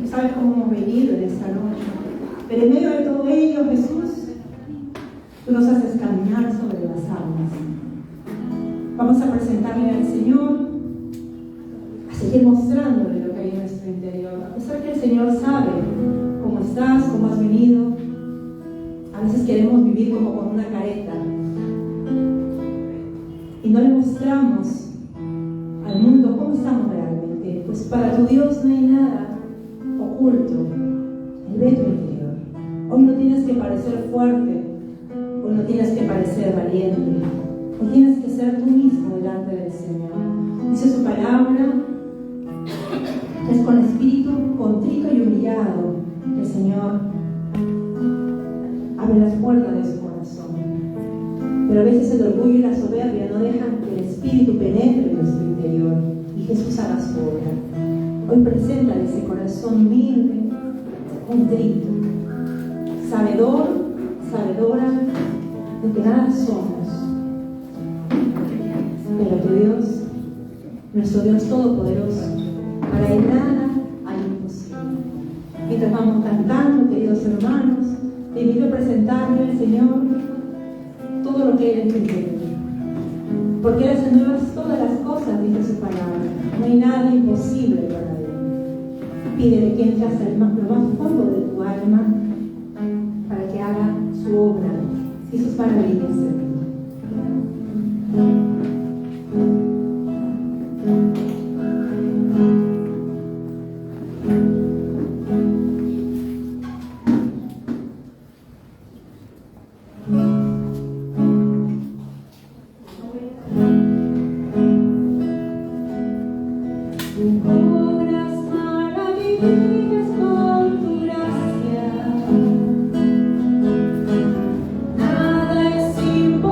Tú sabes cómo hemos venido en esta noche. Pero en medio de todo ello, Jesús, tú nos haces caminar sobre las aguas. Vamos a presentarle al Señor, a seguir mostrándole lo que hay en nuestro interior. A pesar que el Señor sabe cómo estás, cómo has venido, a veces queremos vivir como con una careta y no le mostramos al mundo cómo estamos realmente. Pues para tu Dios no hay nada oculto. Él ve tu interior. Hoy no tienes que parecer fuerte, hoy no tienes que parecer valiente, hoy tienes que ser tú mismo delante del Señor. Dice su palabra, es con espíritu contrito y humillado que el Señor abre las puertas de su corazón. Pero a veces el orgullo y la soberbia no dejan que el Espíritu penetre en nuestro interior y Jesús haga su obra. Hoy presenta ese corazón humilde, contrito, sabedor, sabedora de que nada somos, pero que Dios, nuestro Dios Todopoderoso, para Él nada hay imposible. Mientras vamos cantando, queridos hermanos, te invito a presentarle al Señor todo lo que Él es en tu interior. Porque Él hace nuevas todas las cosas, dice su palabra. No hay nada imposible para Él. Pídele que entre hasta lo más fondo de tu alma para que haga su obra y sus maravillas en ti. Nada es imposible.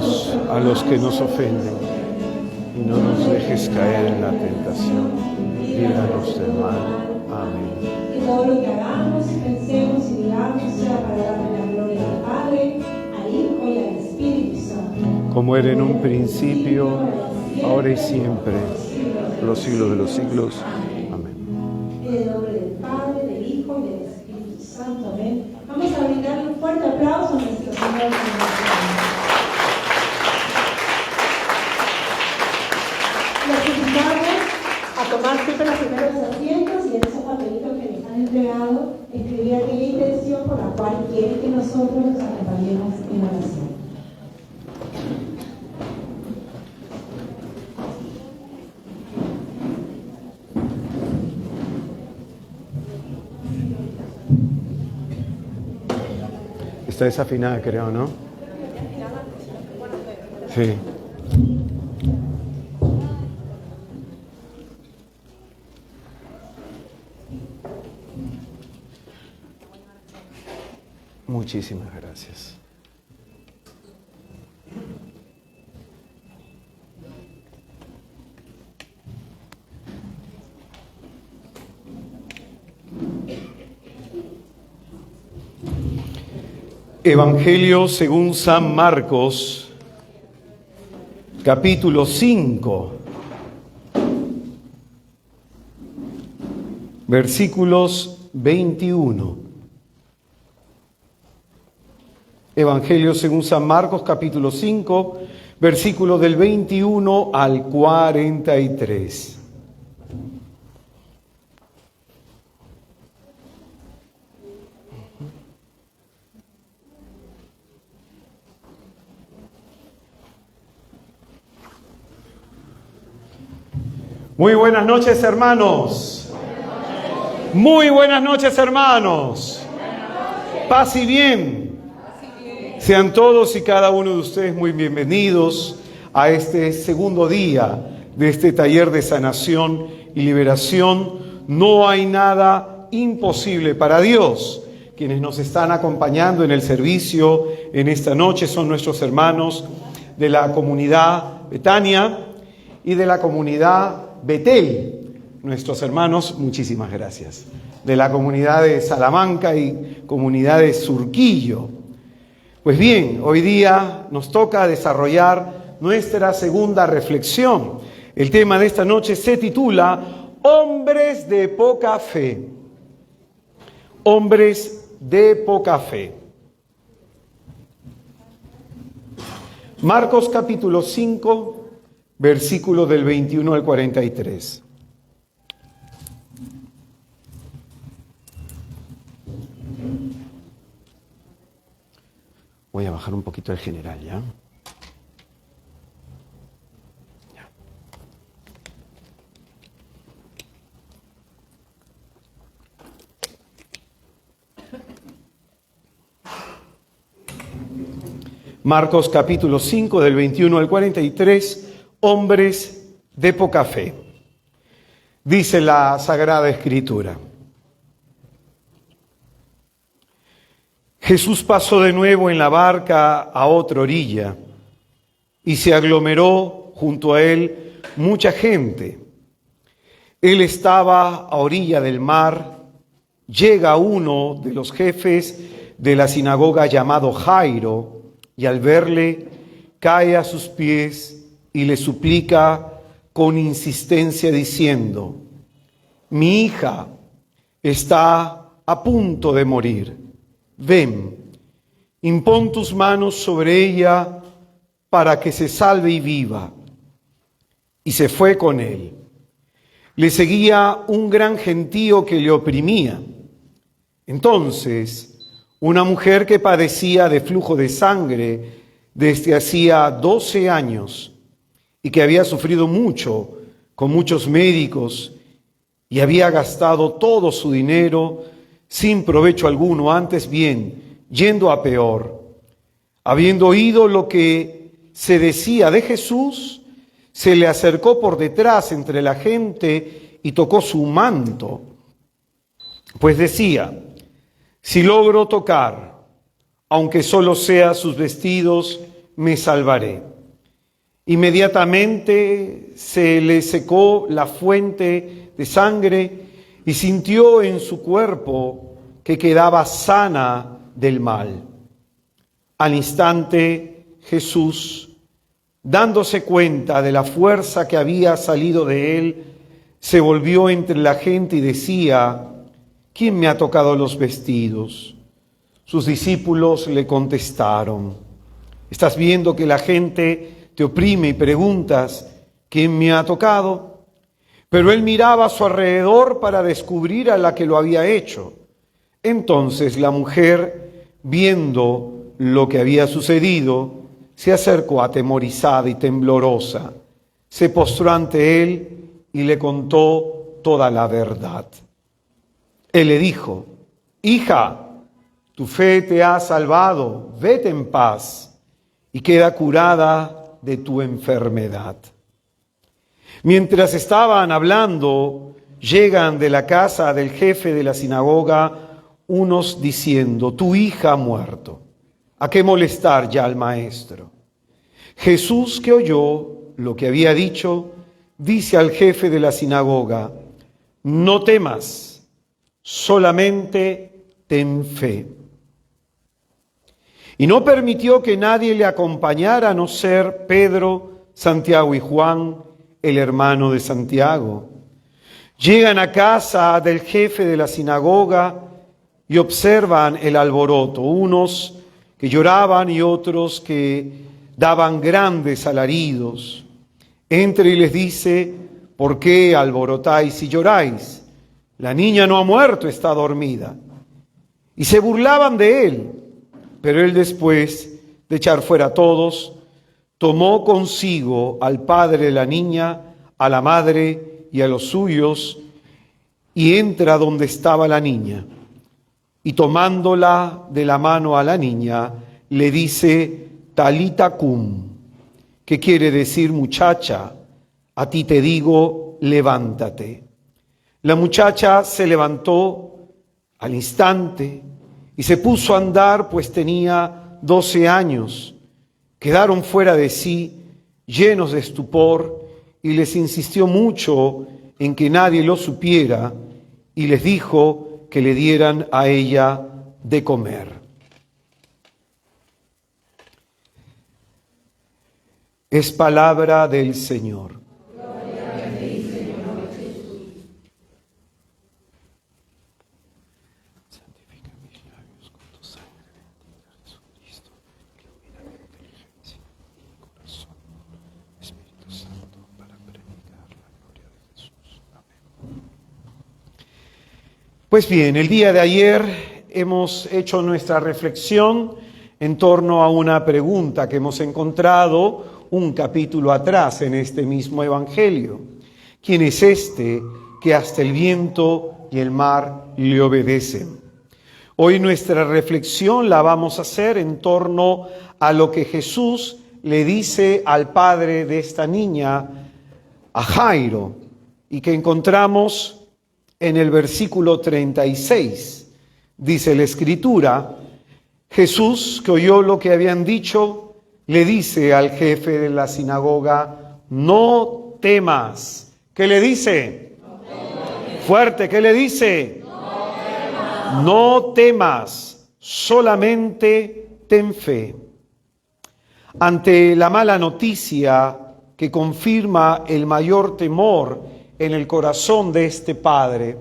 perdónanos a los que nos ofenden y no nos dejes caer en la tentación. Líbranos del mal. Amén. Que todo lo que hagamos, pensemos y digamos sea para darle la gloria al Padre, al Hijo y al Espíritu Santo. Como era en un principio, ahora y siempre, por los siglos de los siglos. Amén. En el nombre del Padre, del Hijo y del Espíritu Santo. Amén. Vamos a brindarle un fuerte aplauso a nuestro Señor. Los invitamos a tomar siempre los primeros asientos y en esos papelitos que les han entregado, escribir aquella intención por la cual quieren que nosotros los acompañemos en oración. Está desafinada, creo, ¿no? Sí. Muchísimas gracias. Evangelio según San Marcos, capítulo 5, versículos 21. Evangelio según San Marcos, capítulo 5, versículo del 21 al 43. Muy buenas noches, hermanos. Muy buenas noches, hermanos. Paz y bien. Sean todos y cada uno de ustedes muy bienvenidos a este segundo día de este taller de sanación y liberación. No hay nada imposible para Dios. Quienes nos están acompañando en el servicio en esta noche son nuestros hermanos de la comunidad Betania y de la comunidad Betel. Nuestros hermanos, muchísimas gracias, de la comunidad de Salamanca y comunidad de Surquillo. Pues bien, hoy día nos toca desarrollar nuestra segunda reflexión. El tema de esta noche se titula Hombres de poca fe. Hombres de poca fe. Marcos capítulo 5, versículo del 21 al 43. Voy a bajar un poquito el general, ¿ya? Marcos capítulo 5, del 21 al 43, hombres de poca fe. Dice la Sagrada Escritura. Jesús pasó de nuevo en la barca a otra orilla y se aglomeró junto a él mucha gente. Él estaba a orilla del mar. Llega uno de los jefes de la sinagoga llamado Jairo y al verle cae a sus pies y le suplica con insistencia diciendo: mi hija está a punto de morir. Ven, impón tus manos sobre ella para que se salve y viva. Y se fue con él. Le seguía un gran gentío que le oprimía. Entonces, una mujer que padecía de flujo de sangre desde hacía 12 años y que había sufrido mucho con muchos médicos y había gastado todo su dinero sin provecho alguno, antes bien, yendo a peor. Habiendo oído lo que se decía de Jesús, se le acercó por detrás entre la gente y tocó su manto. Pues decía: si logro tocar, aunque solo sea sus vestidos, me salvaré. Inmediatamente se le secó la fuente de sangre y sintió en su cuerpo que quedaba sana del mal. Al instante Jesús, dándose cuenta de la fuerza que había salido de él, se volvió entre la gente y decía: ¿quién me ha tocado los vestidos? Sus discípulos le contestaron: ¿estás viendo que la gente te oprime y preguntas: ¿quién me ha tocado? Pero él miraba a su alrededor para descubrir a la que lo había hecho. Entonces la mujer, viendo lo que había sucedido, se acercó atemorizada y temblorosa, se postró ante él y le contó toda la verdad. Él le dijo: hija, tu fe te ha salvado, vete en paz y queda curada de tu enfermedad. Mientras estaban hablando, llegan de la casa del jefe de la sinagoga unos diciendo: tu hija ha muerto, ¿a qué molestar ya al maestro? Jesús, que oyó lo que había dicho, dice al jefe de la sinagoga: no temas, solamente ten fe. Y no permitió que nadie le acompañara a no ser Pedro, Santiago y Juan, el hermano de Santiago. Llegan a casa del jefe de la sinagoga y observan el alboroto, unos que lloraban y otros que daban grandes alaridos. Entra y les dice: ¿por qué alborotáis y lloráis? La niña no ha muerto, está dormida. Y se burlaban de él, pero él, después de echar fuera a todos, tomó consigo al padre de la niña, a la madre y a los suyos, y entra donde estaba la niña. Y tomándola de la mano a la niña, le dice: Talita cum, que quiere decir: muchacha, a ti te digo, levántate. La muchacha se levantó al instante y se puso a andar, pues tenía 12 años. Quedaron fuera de sí, llenos de estupor, y les insistió mucho en que nadie lo supiera, y les dijo que le dieran a ella de comer. Es palabra del Señor. Gloria a ti, Señor Jesús. Santifica mis labios con tu sangre bendita, Jesucristo. Ilumina mi inteligencia y mi corazón. Espíritu Santo, para predicar la gloria de Jesús. Amén. Pues bien, el día de ayer hemos hecho nuestra reflexión en torno a una pregunta que hemos encontrado un capítulo atrás en este mismo evangelio. ¿Quién es este que hasta el viento y el mar le obedecen? Hoy nuestra reflexión la vamos a hacer en torno a lo que Jesús le dice al padre de esta niña, a Jairo, y que encontramos en el versículo 36. Dice la Escritura: Jesús, que oyó lo que habían dicho, le dice al jefe de la sinagoga: no temas. ¿Qué le dice? No temas. Fuerte, ¿qué le dice? No temas. No temas, solamente ten fe. Ante la mala noticia que confirma el mayor temor en el corazón de este padre,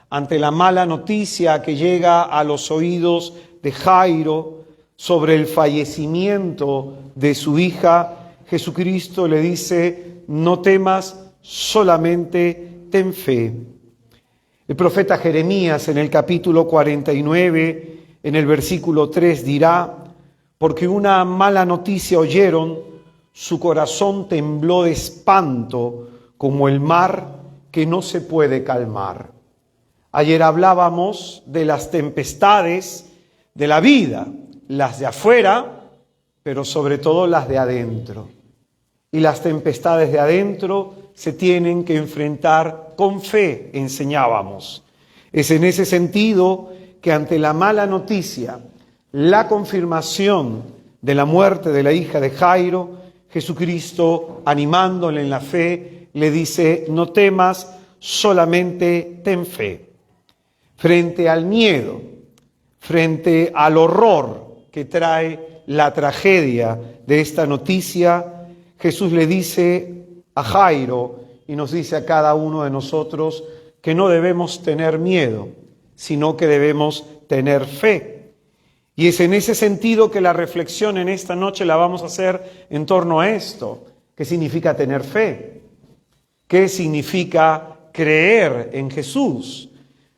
ante la mala noticia que llega a los oídos de Jairo sobre el fallecimiento de su hija, Jesucristo le dice: no temas, solamente ten fe. El profeta Jeremías en el capítulo 49, en el versículo 3 dirá: porque una mala noticia oyeron, su corazón tembló de espanto como el mar que no se puede calmar. Ayer hablábamos de las tempestades de la vida, las de afuera, pero sobre todo las de adentro. Y las tempestades de adentro se tienen que enfrentar con fe, enseñábamos. Es en ese sentido que ante la mala noticia, la confirmación de la muerte de la hija de Jairo, Jesucristo, animándole en la fe, le dice: no temas, solamente ten fe. Frente al miedo, frente al horror que trae la tragedia de esta noticia, Jesús le dice a Jairo y nos dice a cada uno de nosotros que no debemos tener miedo, sino que debemos tener fe. Y es en ese sentido que la reflexión en esta noche la vamos a hacer en torno a esto. ¿Qué significa tener fe? ¿Qué significa creer en Jesús?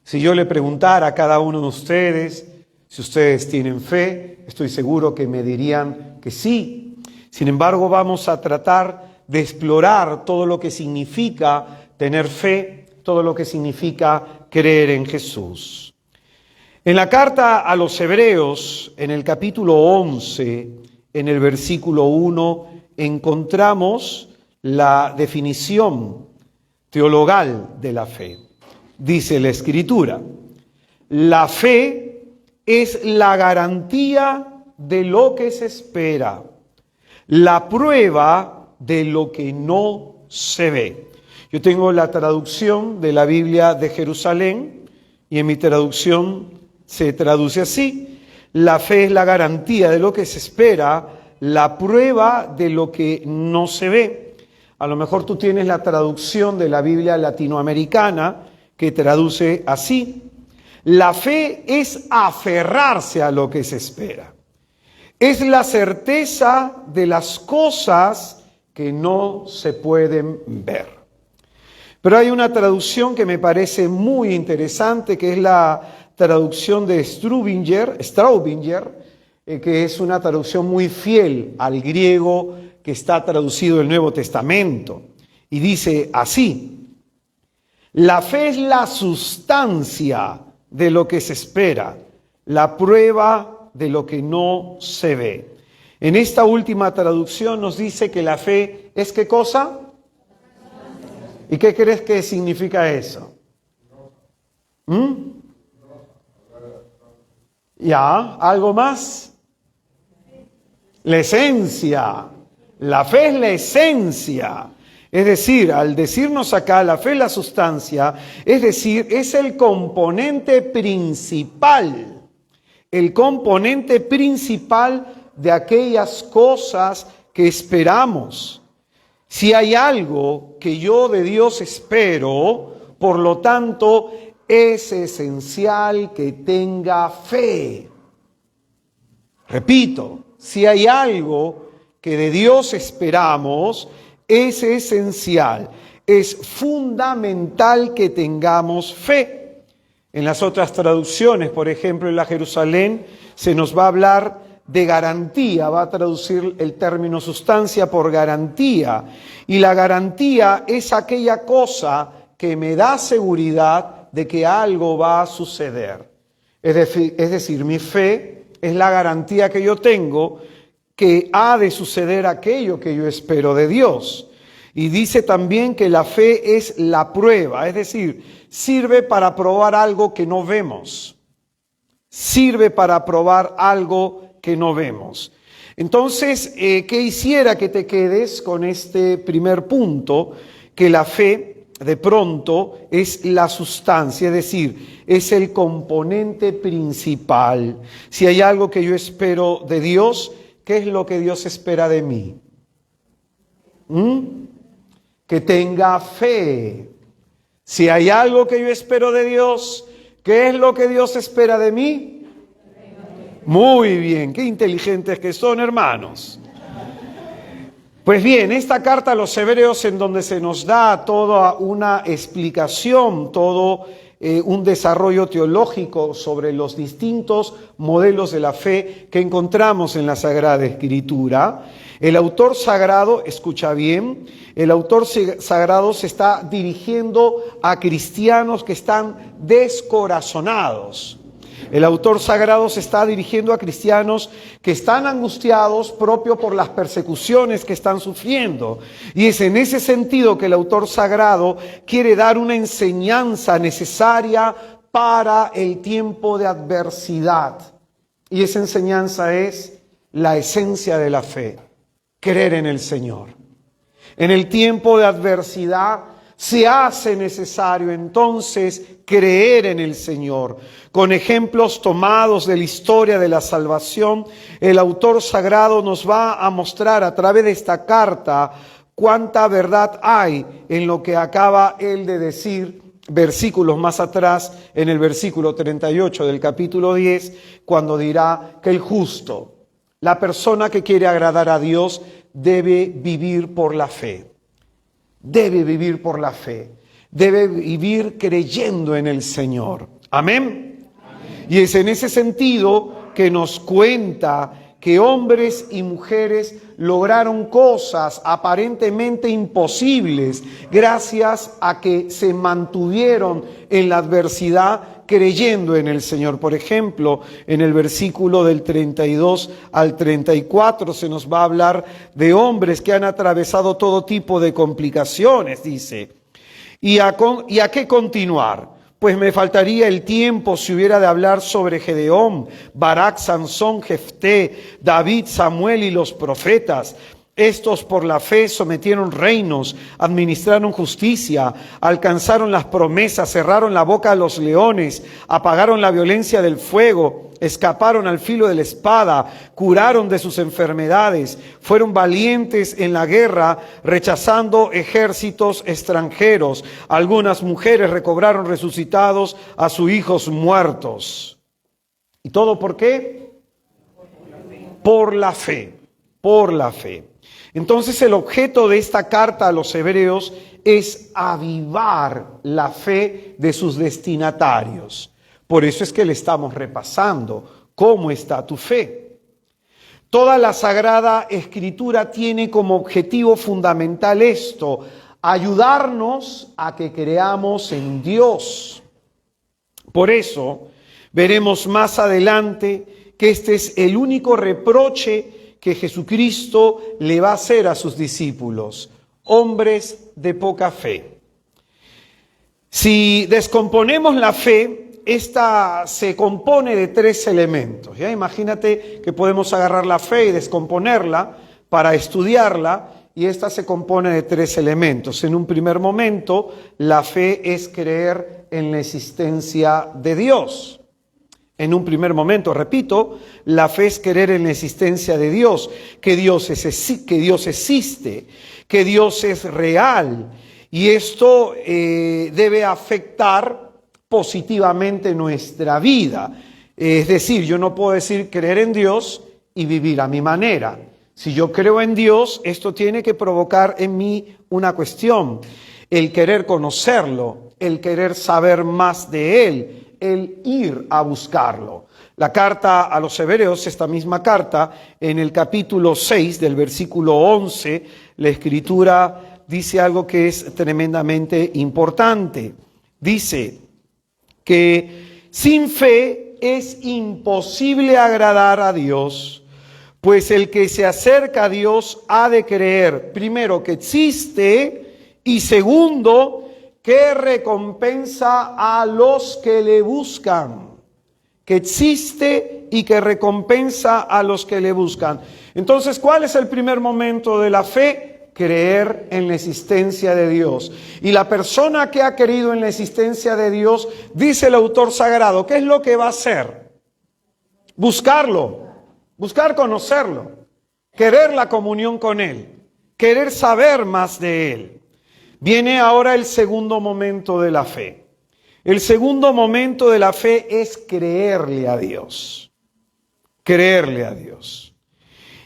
Si yo le preguntara a cada uno de ustedes si ustedes tienen fe, estoy seguro que me dirían que sí. Sin embargo, vamos a tratar de explorar todo lo que significa tener fe, todo lo que significa creer en Jesús. En la carta a los Hebreos, en el capítulo 11, en el versículo 1, encontramos la definición teologal de la fe. Dice la Escritura: la fe es la garantía de lo que se espera, la prueba de lo que no se ve. Yo tengo la traducción de la Biblia de Jerusalén y en mi traducción se traduce así: la fe es la garantía de lo que se espera, la prueba de lo que no se ve. A lo mejor tú tienes la traducción de la Biblia latinoamericana que traduce así: la fe es aferrarse a lo que se espera. Es la certeza de las cosas que no se pueden ver. Pero hay una traducción que me parece muy interesante, que es la traducción de Straubinger, que es una traducción muy fiel al griego que está traducido el Nuevo Testamento. Y dice así: la fe es la sustancia de lo que se espera, la prueba de lo que no se ve. En esta última traducción nos dice que la fe es ¿qué cosa? ¿Y qué crees que significa eso? ¿Ya? ¿Algo más? La esencia. La fe es la esencia. Es decir, al decirnos acá la fe es la sustancia, es decir, es el componente principal de aquellas cosas que esperamos. Si hay algo que yo de Dios espero, por lo tanto, es esencial que tenga fe. Repito, si hay algo que de Dios esperamos, es esencial, es fundamental que tengamos fe. En las otras traducciones, por ejemplo, en la Jerusalén, se nos va a hablar de garantía, va a traducir el término sustancia por garantía. Y la garantía es aquella cosa que me da seguridad de que algo va a suceder. Es decir, mi fe es la garantía que yo tengo que ha de suceder aquello que yo espero de Dios. Y dice también que la fe es la prueba, es decir, sirve para probar algo que no vemos. Sirve para probar algo que no vemos. Entonces, quisiera que te quedes con este primer punto, que la fe de pronto es la sustancia, es decir, es el componente principal. Si hay algo que yo espero de Dios, ¿qué es lo que Dios espera de mí? Que tenga fe. Si hay algo que yo espero de Dios, ¿qué es lo que Dios espera de mí? Muy bien, qué inteligentes que son, hermanos. Pues bien, esta carta a los Hebreos, en donde se nos da toda una explicación, todo un desarrollo teológico sobre los distintos modelos de la fe que encontramos en la Sagrada Escritura. El autor sagrado, escucha bien, el autor sagrado se está dirigiendo a cristianos que están descorazonados. El autor sagrado se está dirigiendo a cristianos que están angustiados propio por las persecuciones que están sufriendo. Y es en ese sentido que el autor sagrado quiere dar una enseñanza necesaria para el tiempo de adversidad. Y esa enseñanza es la esencia de la fe: creer en el Señor. En el tiempo de adversidad se hace necesario entonces creer en el Señor. Con ejemplos tomados de la historia de la salvación, el autor sagrado nos va a mostrar a través de esta carta cuánta verdad hay en lo que acaba él de decir versículos más atrás, en el versículo 38 del capítulo 10, cuando dirá que el justo, la persona que quiere agradar a Dios, debe vivir por la fe. Debe vivir por la fe. Debe vivir creyendo en el Señor. Amén. Amén. Y es en ese sentido que nos cuenta que hombres y mujeres lograron cosas aparentemente imposibles gracias a que se mantuvieron en la adversidad creyendo en el Señor. Por ejemplo, en el versículo del 32 al 34 se nos va a hablar de hombres que han atravesado todo tipo de complicaciones, dice. ¿Y a qué continuar? Pues me faltaría el tiempo si hubiera de hablar sobre Gedeón, Barak, Sansón, Jefté, David, Samuel y los profetas. Estos por la fe sometieron reinos, administraron justicia, alcanzaron las promesas, cerraron la boca a los leones, apagaron la violencia del fuego, escaparon al filo de la espada, curaron de sus enfermedades, fueron valientes en la guerra, rechazando ejércitos extranjeros. Algunas mujeres recobraron resucitados a sus hijos muertos. ¿Y todo por qué? Por la fe, por la fe. Entonces el objeto de esta carta a los hebreos es avivar la fe de sus destinatarios. Por eso es que le estamos repasando. ¿Cómo está tu fe? Toda la Sagrada Escritura tiene como objetivo fundamental esto: ayudarnos a que creamos en Dios. Por eso veremos más adelante que este es el único reproche que Jesucristo le va a hacer a sus discípulos: hombres de poca fe. Si descomponemos la fe, esta se compone de tres elementos. ¿Ya? Imagínate que podemos agarrar la fe y descomponerla para estudiarla, y esta se compone de tres elementos. En un primer momento, la fe es creer en la existencia de Dios. En un primer momento, repito, la fe es creer en la existencia de Dios, que Dios existe, que Dios es real, y esto debe afectar positivamente nuestra vida. Es decir, yo no puedo decir creer en Dios y vivir a mi manera. Si yo creo en Dios, esto tiene que provocar en mí una cuestión: el querer conocerlo, el querer saber más de Él, el ir a buscarlo. La carta a los hebreos, esta misma carta, en el capítulo 6 del versículo 11, la Escritura dice algo que es tremendamente importante. Dice que sin fe es imposible agradar a Dios, pues el que se acerca a Dios ha de creer, primero, que existe, y segundo, que recompensa a los que le buscan. Que existe y que recompensa a los que le buscan. Entonces, ¿cuál es el primer momento de la fe? Creer en la existencia de Dios. Y la persona que ha creído en la existencia de Dios, dice el autor sagrado, ¿qué es lo que va a hacer? Buscarlo, buscar conocerlo, querer la comunión con Él, querer saber más de Él. Viene ahora el segundo momento de la fe. El segundo momento de la fe es creerle a Dios. Creerle a Dios.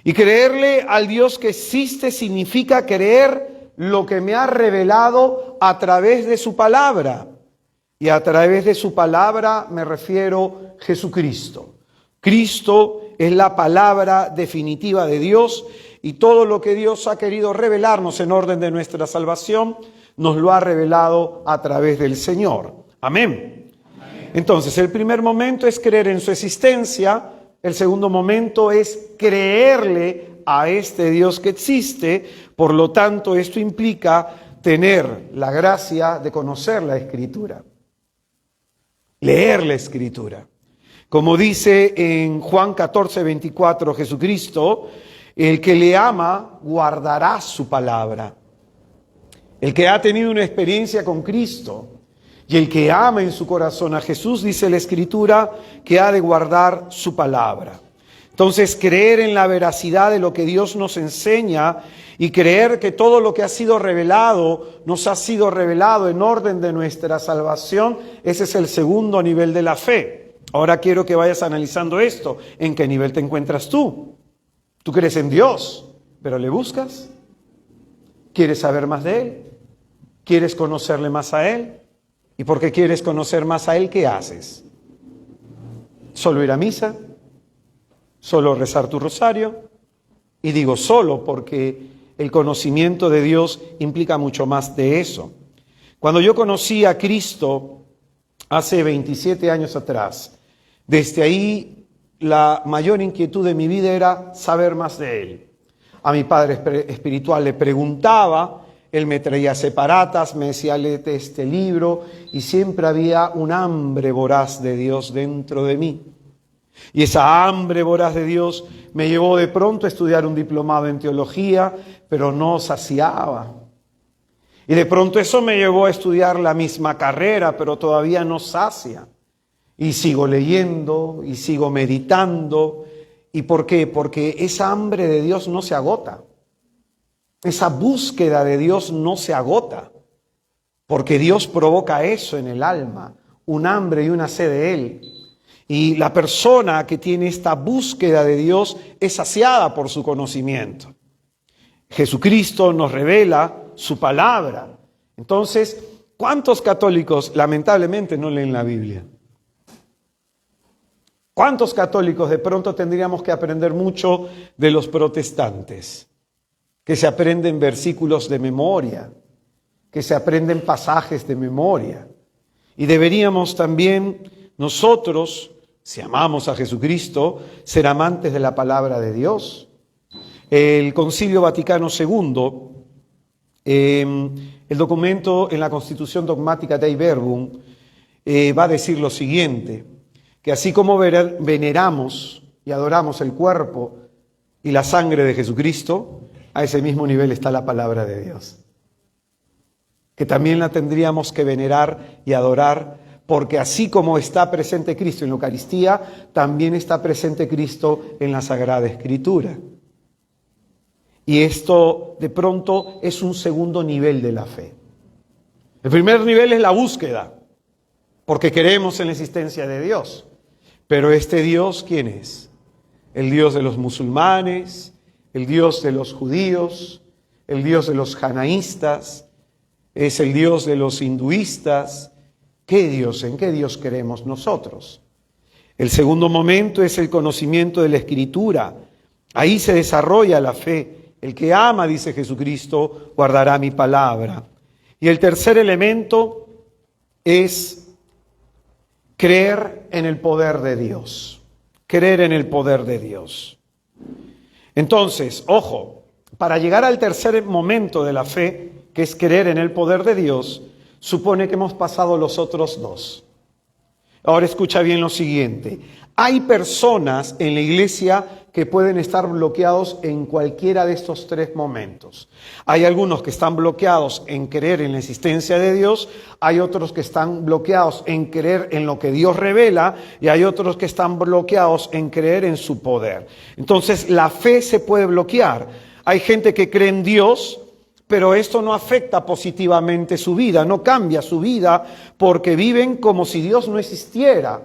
Y creerle al Dios que existe significa creer lo que me ha revelado a través de su palabra. Y a través de su palabra me refiero a Jesucristo. Cristo es la palabra definitiva de Dios, y todo lo que Dios ha querido revelarnos en orden de nuestra salvación, nos lo ha revelado a través del Señor. Amén. Entonces, el primer momento es creer en su existencia. El segundo momento es creerle a este Dios que existe. Por lo tanto, esto implica tener la gracia de conocer la Escritura, leer la Escritura. Como dice en Juan 14:24 Jesucristo, el que le ama guardará su palabra. El que ha tenido una experiencia con Cristo y el que ama en su corazón a Jesús, dice la Escritura, que ha de guardar su palabra. Entonces, creer en la veracidad de lo que Dios nos enseña y creer que todo lo que ha sido revelado nos ha sido revelado en orden de nuestra salvación, ese es el segundo nivel de la fe. Ahora quiero que vayas analizando esto. ¿En qué nivel te encuentras tú? ¿Tú crees en Dios, pero le buscas? ¿Quieres saber más de Él? ¿Quieres conocerle más a Él? ¿Y porque quieres conocer más a Él, qué haces? ¿Solo ir a misa? ¿Solo rezar tu rosario? Y digo solo porque el conocimiento de Dios implica mucho más de eso. Cuando yo conocí a Cristo hace 27 años atrás, desde ahí la mayor inquietud de mi vida era saber más de Él. A mi padre espiritual le preguntaba, él me traía separatas, me decía, léete este libro, y siempre había un hambre voraz de Dios dentro de mí. Y esa hambre voraz de Dios me llevó de pronto a estudiar un diplomado en teología, pero no saciaba. Y de pronto eso me llevó a estudiar la misma carrera, pero todavía no sacia. Y sigo leyendo, y sigo meditando. ¿Y por qué? Porque esa hambre de Dios no se agota. Esa búsqueda de Dios no se agota. Porque Dios provoca eso en el alma, un hambre y una sed de Él. Y la persona que tiene esta búsqueda de Dios es saciada por su conocimiento. Jesucristo nos revela su palabra. Entonces, ¿cuántos católicos lamentablemente no leen la Biblia? ¿Cuántos católicos de pronto tendríamos que aprender mucho de los protestantes? Que se aprenden versículos de memoria, que se aprenden pasajes de memoria. Y deberíamos también nosotros, si amamos a Jesucristo, ser amantes de la palabra de Dios. El Concilio Vaticano II, el documento en la Constitución Dogmática Dei Verbum, va a decir lo siguiente, que así como veneramos y adoramos el cuerpo y la sangre de Jesucristo, a ese mismo nivel está la palabra de Dios. Que también la tendríamos que venerar y adorar, porque así como está presente Cristo en la Eucaristía, también está presente Cristo en la Sagrada Escritura. Y esto de pronto es un segundo nivel de la fe. El primer nivel es la búsqueda, porque creemos en la existencia de Dios. Pero este Dios, ¿quién es? El Dios de los musulmanes, el Dios de los judíos, el Dios de los janaístas, es el Dios de los hinduistas. ¿Qué Dios? ¿En qué Dios creemos nosotros? El segundo momento es el conocimiento de la Escritura. Ahí se desarrolla la fe. El que ama, dice Jesucristo, guardará mi palabra. Y el tercer elemento es creer en el poder de Dios. Creer en el poder de Dios. Entonces, ojo, para llegar al tercer momento de la fe, que es creer en el poder de Dios, supone que hemos pasado los otros dos. Ahora escucha bien lo siguiente. Hay personas en la iglesia que pueden estar bloqueados en cualquiera de estos tres momentos. Hay algunos que están bloqueados en creer en la existencia de Dios, hay otros que están bloqueados en creer en lo que Dios revela y hay otros que están bloqueados en creer en su poder. Entonces la fe se puede bloquear. Hay gente que cree en Dios, pero esto no afecta positivamente su vida, no cambia su vida porque viven como si Dios no existiera.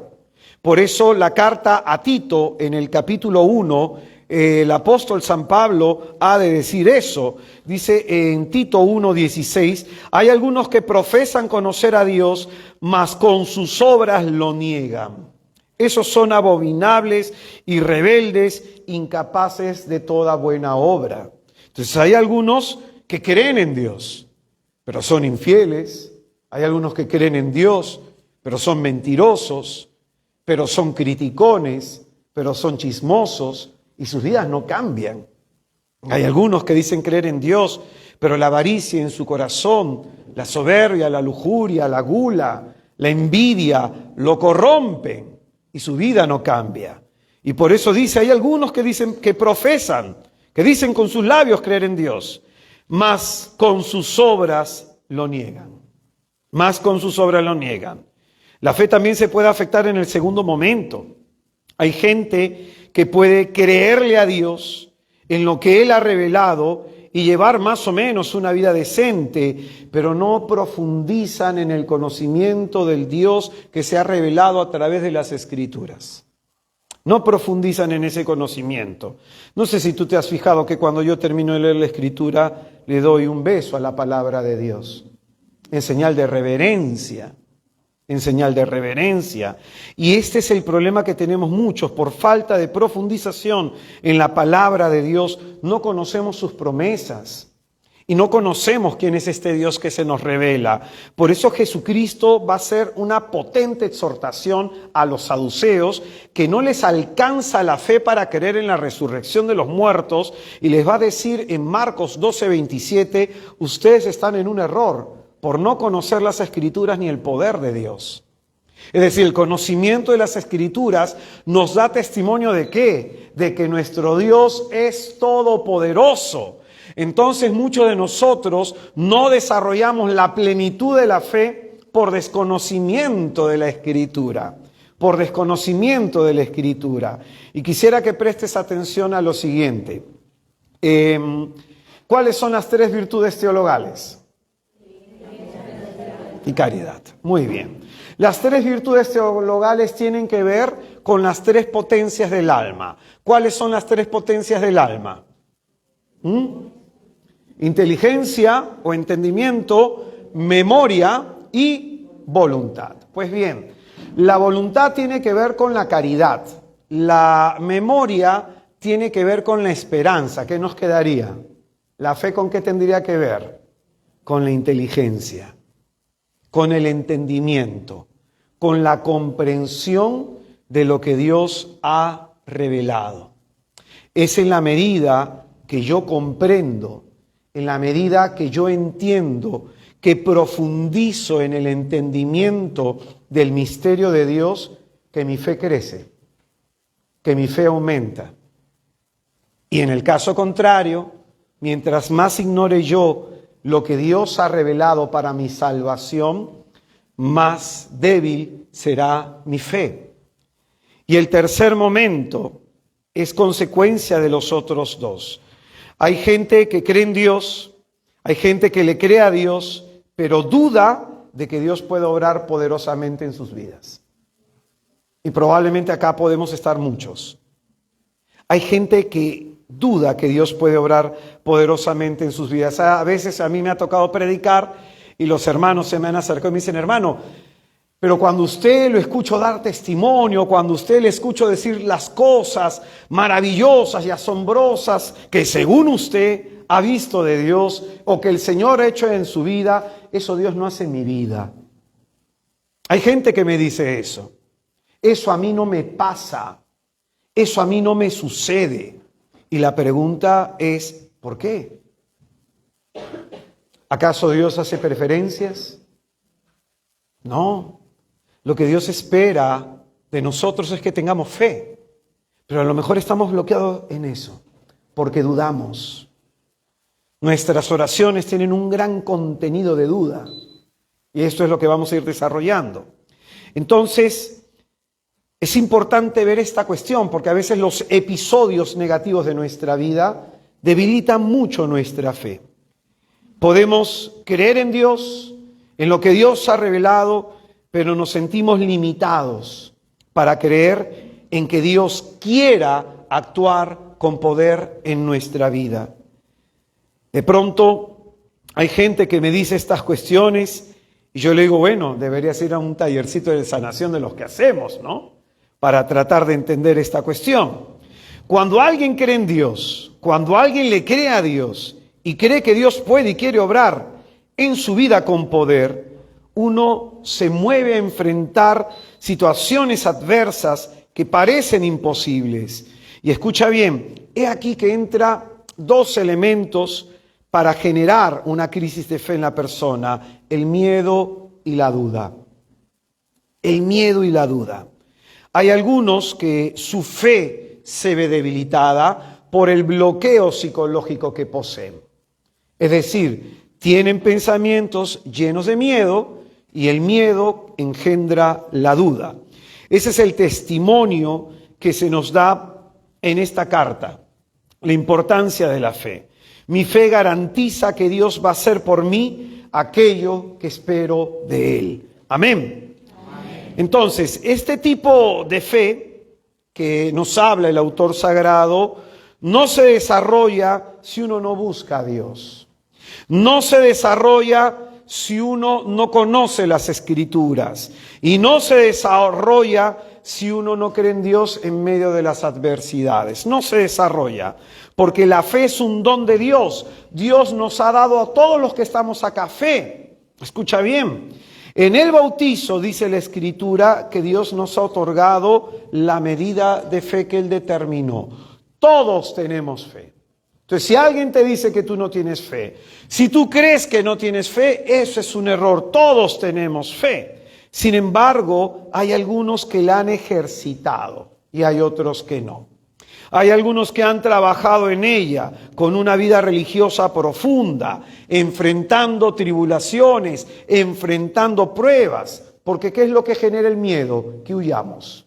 Por eso la carta a Tito, en el capítulo 1, el apóstol San Pablo ha de decir eso. Dice en Tito 1:16, hay algunos que profesan conocer a Dios, mas con sus obras lo niegan. Esos son abominables y rebeldes, incapaces de toda buena obra. Entonces hay algunos que creen en Dios, pero son infieles. Hay algunos que creen en Dios, pero son mentirosos, pero son criticones, pero son chismosos y sus vidas no cambian. Hay algunos que dicen creer en Dios, pero la avaricia en su corazón, la soberbia, la lujuria, la gula, la envidia, lo corrompen. y su vida no cambia. Y por eso dice, hay algunos que dicen, que profesan, que dicen con sus labios creer en Dios, mas con sus obras lo niegan. Más con sus obras lo niegan. La fe también se puede afectar en el segundo momento. Hay gente que puede creerle a Dios en lo que Él ha revelado y llevar más o menos una vida decente, pero no profundizan en el conocimiento del Dios que se ha revelado a través de las Escrituras. No profundizan en ese conocimiento. No sé si tú te has fijado que cuando yo termino de leer la Escritura, le doy un beso a la palabra de Dios, en señal de reverencia. En señal de reverencia. Y este es el problema que tenemos muchos. Por falta de profundización en la palabra de Dios, no conocemos sus promesas. Y no conocemos quién es este Dios que se nos revela. Por eso Jesucristo va a ser una potente exhortación a los saduceos que no les alcanza la fe para creer en la resurrección de los muertos. Y les va a decir en Marcos 12:27, ustedes están en un error por no conocer las Escrituras ni el poder de Dios. Es decir, el conocimiento de las Escrituras nos da testimonio ¿de qué? De que nuestro Dios es todopoderoso. Entonces muchos de nosotros no desarrollamos la plenitud de la fe por desconocimiento de la Escritura. Por desconocimiento de la Escritura. Y quisiera que prestes atención a lo siguiente. ¿Cuáles son las 3 virtudes teologales? Y caridad. Muy bien. Las 3 virtudes teologales tienen que ver con las 3 potencias del alma. ¿Cuáles son las 3 potencias del alma? Inteligencia o entendimiento, memoria y voluntad. Pues bien, la voluntad tiene que ver con la caridad. La memoria tiene que ver con la esperanza. ¿Qué nos quedaría? ¿La fe con qué tendría que ver? Con la inteligencia, con el entendimiento, con la comprensión de lo que Dios ha revelado. Es en la medida que yo comprendo, en la medida que yo entiendo, que profundizo en el entendimiento del misterio de Dios, que mi fe crece, que mi fe aumenta. Y en el caso contrario, mientras más ignore yo lo que Dios ha revelado para mi salvación, más débil será mi fe. Y el tercer momento es consecuencia de los otros 2. Hay gente que cree en Dios, hay gente que le cree a Dios, pero duda de que Dios pueda obrar poderosamente en sus vidas. Y probablemente acá podemos estar muchos. Hay gente que duda que Dios puede obrar poderosamente en sus vidas. A veces a mí me ha tocado predicar y los hermanos se me han acercado y me dicen, hermano, pero cuando usted lo escucho dar testimonio, cuando usted le escucho decir las cosas maravillosas y asombrosas que según usted ha visto de Dios o que el Señor ha hecho en su vida, eso Dios no hace en mi vida. Hay gente que me dice eso. Eso a mí no me pasa. Eso a mí no me sucede. Y la pregunta es, ¿por qué? ¿Acaso Dios hace preferencias? No. Lo que Dios espera de nosotros es que tengamos fe. Pero a lo mejor estamos bloqueados en eso, porque dudamos. Nuestras oraciones tienen un gran contenido de duda. Y esto es lo que vamos a ir desarrollando. Entonces, es importante ver esta cuestión, porque a veces los episodios negativos de nuestra vida debilitan mucho nuestra fe. Podemos creer en Dios, en lo que Dios ha revelado, pero nos sentimos limitados para creer en que Dios quiera actuar con poder en nuestra vida. De pronto hay gente que me dice estas cuestiones y yo le digo, bueno, deberías ir a un tallercito de sanación de los que hacemos, ¿no? Para tratar de entender esta cuestión. Cuando alguien cree en Dios, cuando alguien le cree a Dios y cree que Dios puede y quiere obrar en su vida con poder, uno se mueve a enfrentar situaciones adversas que parecen imposibles. Y escucha bien, he aquí que entra 2 elementos para generar una crisis de fe en la persona: el miedo y la duda. El miedo y la duda. Hay algunos que su fe se ve debilitada por el bloqueo psicológico que poseen. Es decir, tienen pensamientos llenos de miedo y el miedo engendra la duda. Ese es el testimonio que se nos da en esta carta, la importancia de la fe. Mi fe garantiza que Dios va a hacer por mí aquello que espero de Él. Amén. Entonces, este tipo de fe que nos habla el autor sagrado no se desarrolla si uno no busca a Dios. No se desarrolla si uno no conoce las Escrituras. Y no se desarrolla si uno no cree en Dios en medio de las adversidades. No se desarrolla, porque la fe es un don de Dios. Dios nos ha dado a todos los que estamos acá fe. Escucha bien. En el bautizo dice la Escritura que Dios nos ha otorgado la medida de fe que Él determinó. Todos tenemos fe. Entonces, si alguien te dice que tú no tienes fe, si tú crees que no tienes fe, eso es un error. Todos tenemos fe. Sin embargo, hay algunos que la han ejercitado y hay otros que no. Hay algunos que han trabajado en ella con una vida religiosa profunda, enfrentando tribulaciones, enfrentando pruebas. Porque ¿qué es lo que genera el miedo? Que huyamos.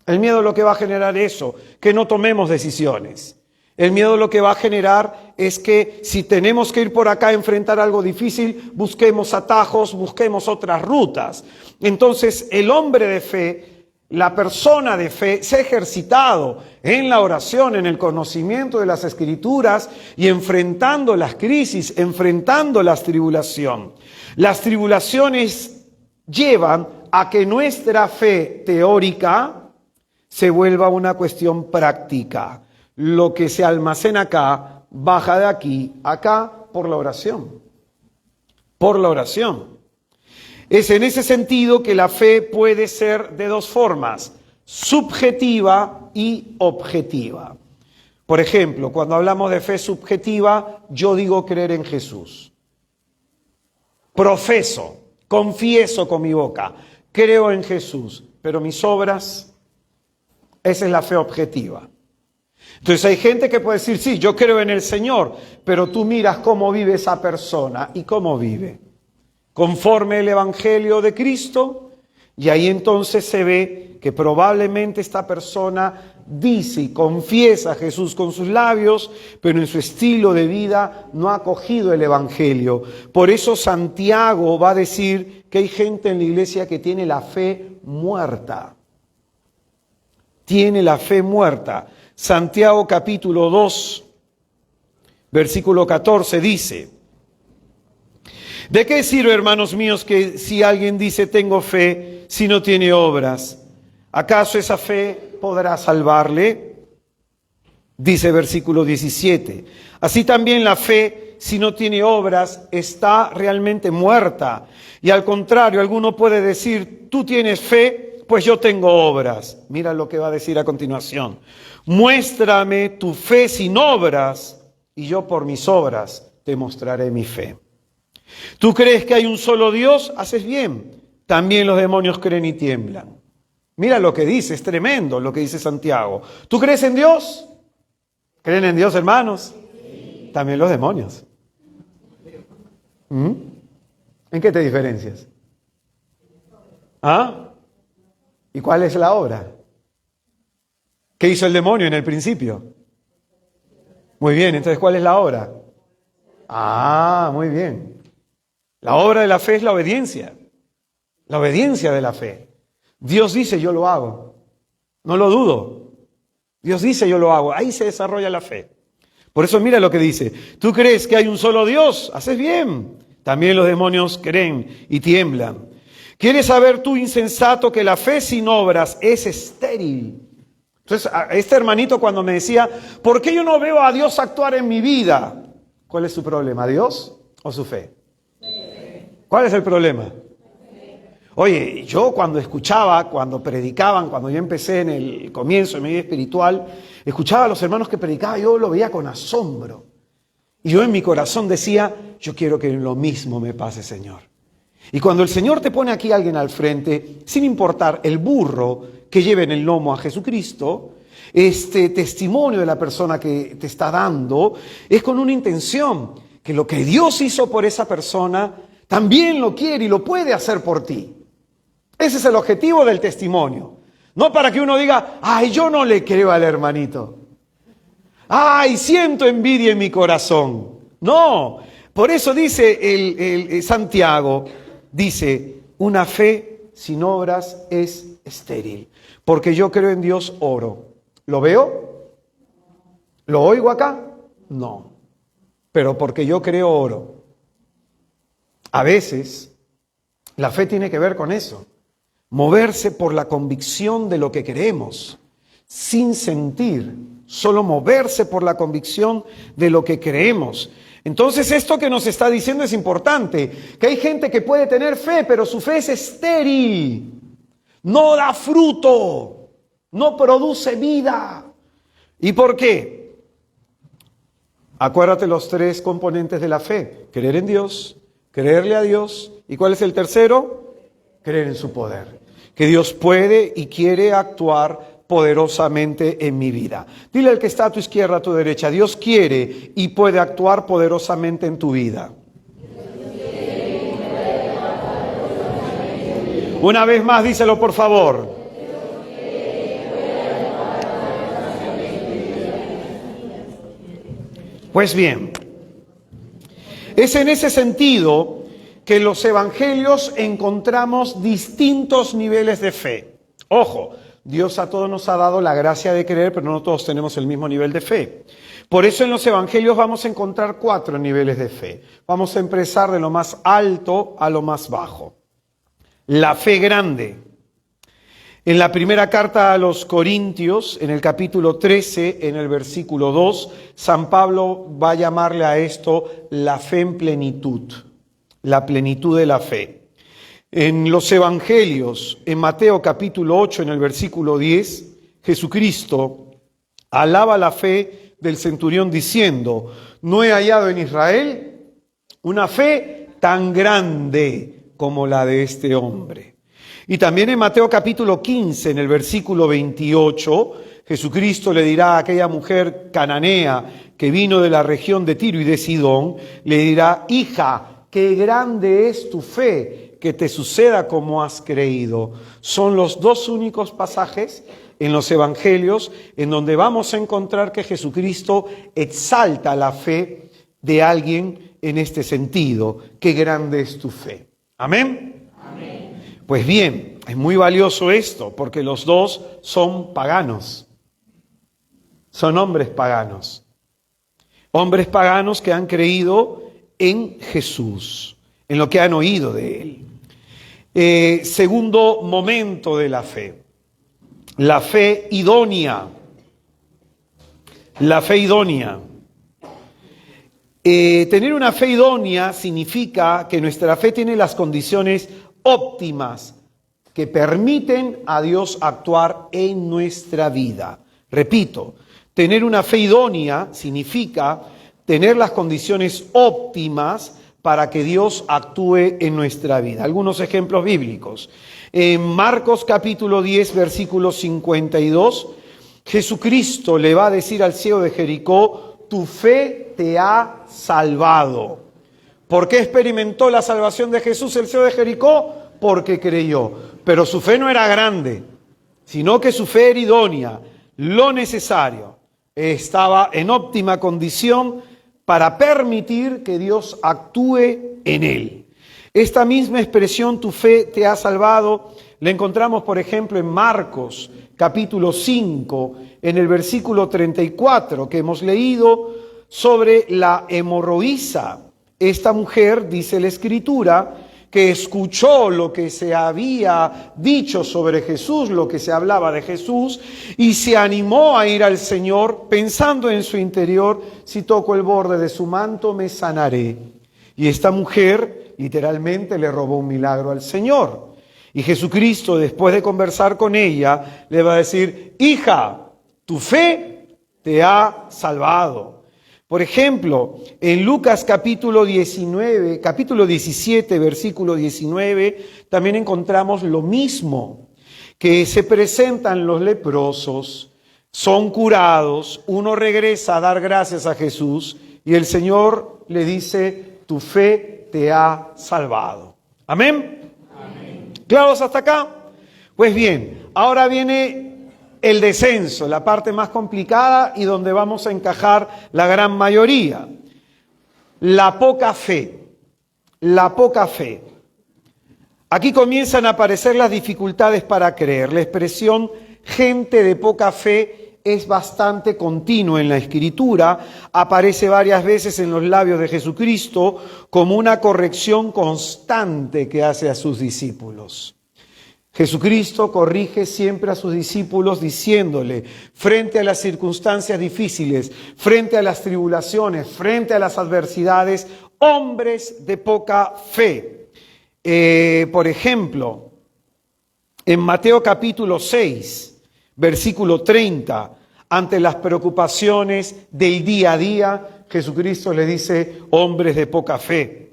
El miedo lo que va a generar eso, que no tomemos decisiones. El miedo lo que va a generar es que si tenemos que ir por acá a enfrentar algo difícil, busquemos atajos, busquemos otras rutas. Entonces, el hombre de fe, la persona de fe, se ha ejercitado en la oración, en el conocimiento de las Escrituras y enfrentando las crisis, enfrentando las tribulaciones. Las tribulaciones llevan a que nuestra fe teórica se vuelva una cuestión práctica. Lo que se almacena acá, baja de aquí, acá, por la oración. Por la oración. Es en ese sentido que la fe puede ser de dos formas, subjetiva y objetiva. Por ejemplo, cuando hablamos de fe subjetiva, yo digo creer en Jesús. Profeso, confieso con mi boca, creo en Jesús, pero mis obras, esa es la fe objetiva. Entonces hay gente que puede decir, sí, yo creo en el Señor, pero tú miras cómo vive esa persona y cómo vive. Conforme el Evangelio de Cristo, y ahí entonces se ve que probablemente esta persona dice y confiesa a Jesús con sus labios, pero en su estilo de vida no ha acogido el Evangelio. Por eso Santiago va a decir que hay gente en la iglesia que tiene la fe muerta. Tiene la fe muerta. Santiago capítulo 2, versículo 14 dice: ¿de qué sirve, hermanos míos, que si alguien dice tengo fe, si no tiene obras? ¿Acaso esa fe podrá salvarle? Dice versículo 17. Así también la fe, si no tiene obras, está realmente muerta. Y al contrario, alguno puede decir, tú tienes fe, pues yo tengo obras. Mira lo que va a decir a continuación. Muéstrame tu fe sin obras, y yo por mis obras te mostraré mi fe. ¿Tú crees que hay un solo Dios? Haces bien. También los demonios creen y tiemblan. Mira lo que dice, es tremendo lo que dice Santiago. ¿Tú crees en Dios? ¿Creen en Dios, hermanos? Sí. También los demonios. ¿En qué te diferencias? ¿Ah? ¿Y cuál es la obra? ¿Qué hizo el demonio en el principio? Muy bien, entonces ¿cuál es la obra? Ah, muy bien. La obra de la fe es la obediencia de la fe. Dios dice, yo lo hago. No lo dudo. Dios dice, yo lo hago. Ahí se desarrolla la fe. Por eso mira lo que dice. ¿Tú crees que hay un solo Dios? Haces bien. También los demonios creen y tiemblan. ¿Quieres saber tú, insensato, que la fe sin obras es estéril? Entonces, este hermanito cuando me decía, ¿por qué yo no veo a Dios actuar en mi vida? ¿Cuál es su problema? ¿Dios o su fe? ¿Cuál es el problema? Oye, yo cuando escuchaba, cuando predicaban, cuando yo empecé en el comienzo de mi vida espiritual, escuchaba a los hermanos que predicaban, yo lo veía con asombro. Y yo en mi corazón decía, yo quiero que lo mismo me pase, Señor. Y cuando el Señor te pone aquí a alguien al frente, sin importar el burro que lleve en el lomo a Jesucristo, este testimonio de la persona que te está dando, es con una intención, que lo que Dios hizo por esa persona, también lo quiere y lo puede hacer por ti. Ese es el objetivo del testimonio. No para que uno diga, ay, yo no le creo al hermanito. Ay, siento envidia en mi corazón. No, por eso dice el Santiago, dice, una fe sin obras es estéril. Porque yo creo en Dios, oro. ¿Lo veo? ¿Lo oigo acá? No. Pero porque yo creo, oro. A veces, la fe tiene que ver con eso. Moverse por la convicción de lo que queremos, sin sentir, solo moverse por la convicción de lo que creemos. Entonces esto que nos está diciendo es importante, que hay gente que puede tener fe, pero su fe es estéril, no da fruto, no produce vida. ¿Y por qué? Acuérdate los tres componentes de la fe: creer en Dios, creerle a Dios, ¿y cuál es el tercero? Creer en su poder. Que Dios puede y quiere actuar poderosamente en mi vida. Dile al que está a tu izquierda, a tu derecha, Dios quiere y puede actuar poderosamente en tu vida. Una vez más, díselo por favor. Pues bien, es en ese sentido que en los evangelios encontramos distintos niveles de fe. Ojo, Dios a todos nos ha dado la gracia de creer, pero no todos tenemos el mismo nivel de fe. Por eso en los evangelios vamos a encontrar 4 niveles de fe. Vamos a empezar de lo más alto a lo más bajo. La fe grande. En la primera carta a los Corintios, en el capítulo 13, en el versículo 2, San Pablo va a llamarle a esto la fe en plenitud. La plenitud de la fe. En los evangelios, en Mateo capítulo 8, en el versículo 10, Jesucristo alaba la fe del centurión diciendo, no he hallado en Israel una fe tan grande como la de este hombre. Y también en Mateo capítulo 15, en el versículo 28, Jesucristo le dirá a aquella mujer cananea que vino de la región de Tiro y de Sidón, le dirá, hija, qué grande es tu fe, que te suceda como has creído. Son los 2 únicos pasajes en los evangelios en donde vamos a encontrar que Jesucristo exalta la fe de alguien en este sentido. Qué grande es tu fe. ¿Amén? Amén. Pues bien, es muy valioso esto, porque los 2 son paganos. Son hombres paganos. Hombres paganos que han creído en Jesús, en lo que han oído de Él. Segundo momento de la fe. La fe idónea. La fe idónea. Tener una fe idónea significa que nuestra fe tiene las condiciones óptimas que permiten a Dios actuar en nuestra vida. Repito, tener una fe idónea significa tener las condiciones óptimas para que Dios actúe en nuestra vida. Algunos ejemplos bíblicos. En Marcos capítulo 10, versículo 52, Jesucristo le va a decir al ciego de Jericó, tu fe te ha salvado. ¿Por qué experimentó la salvación de Jesús el ciego de Jericó? Porque creyó. Pero su fe no era grande, sino que su fe era idónea, lo necesario. Estaba en óptima condición para permitir que Dios actúe en él. Esta misma expresión, tu fe te ha salvado, la encontramos, por ejemplo, en Marcos, capítulo 5, en el versículo 34, que hemos leído sobre la hemorroísa. Esta mujer, dice la Escritura, que escuchó lo que se había dicho sobre Jesús, lo que se hablaba de Jesús, y se animó a ir al Señor pensando en su interior, si toco el borde de su manto me sanaré. Y esta mujer literalmente le robó un milagro al Señor. Y Jesucristo, después de conversar con ella, le va a decir, hija, tu fe te ha salvado. Por ejemplo, en Lucas capítulo 17, versículo 19, también encontramos lo mismo. que se presentan los leprosos, son curados, uno regresa a dar gracias a Jesús y el Señor le dice, tu fe te ha salvado. ¿Amén? Amén. ¿Claros hasta acá? Pues bien, ahora viene el descenso, la parte más complicada y donde vamos a encajar la gran mayoría. La poca fe. La poca fe. Aquí comienzan a aparecer las dificultades para creer. La expresión gente de poca fe es bastante continua en la Escritura, aparece varias veces en los labios de Jesucristo como una corrección constante que hace a sus discípulos. Jesucristo corrige siempre a sus discípulos diciéndole, frente a las circunstancias difíciles, frente a las tribulaciones, frente a las adversidades, hombres de poca fe. Por ejemplo, en Mateo capítulo 6, versículo 30, ante las preocupaciones del día a día, Jesucristo les dice, hombres de poca fe.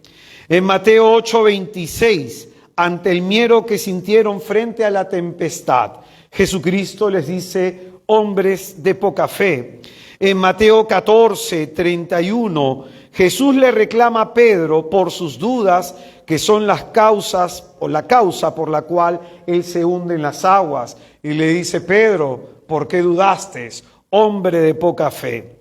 En Mateo 8:26, ante el miedo que sintieron frente a la tempestad, Jesucristo les dice, hombres de poca fe. En Mateo 14:31, Jesús le reclama a Pedro por sus dudas, que son las causas o la causa por la cual él se hunde en las aguas. Y le dice, Pedro, ¿por qué dudaste? Hombre de poca fe.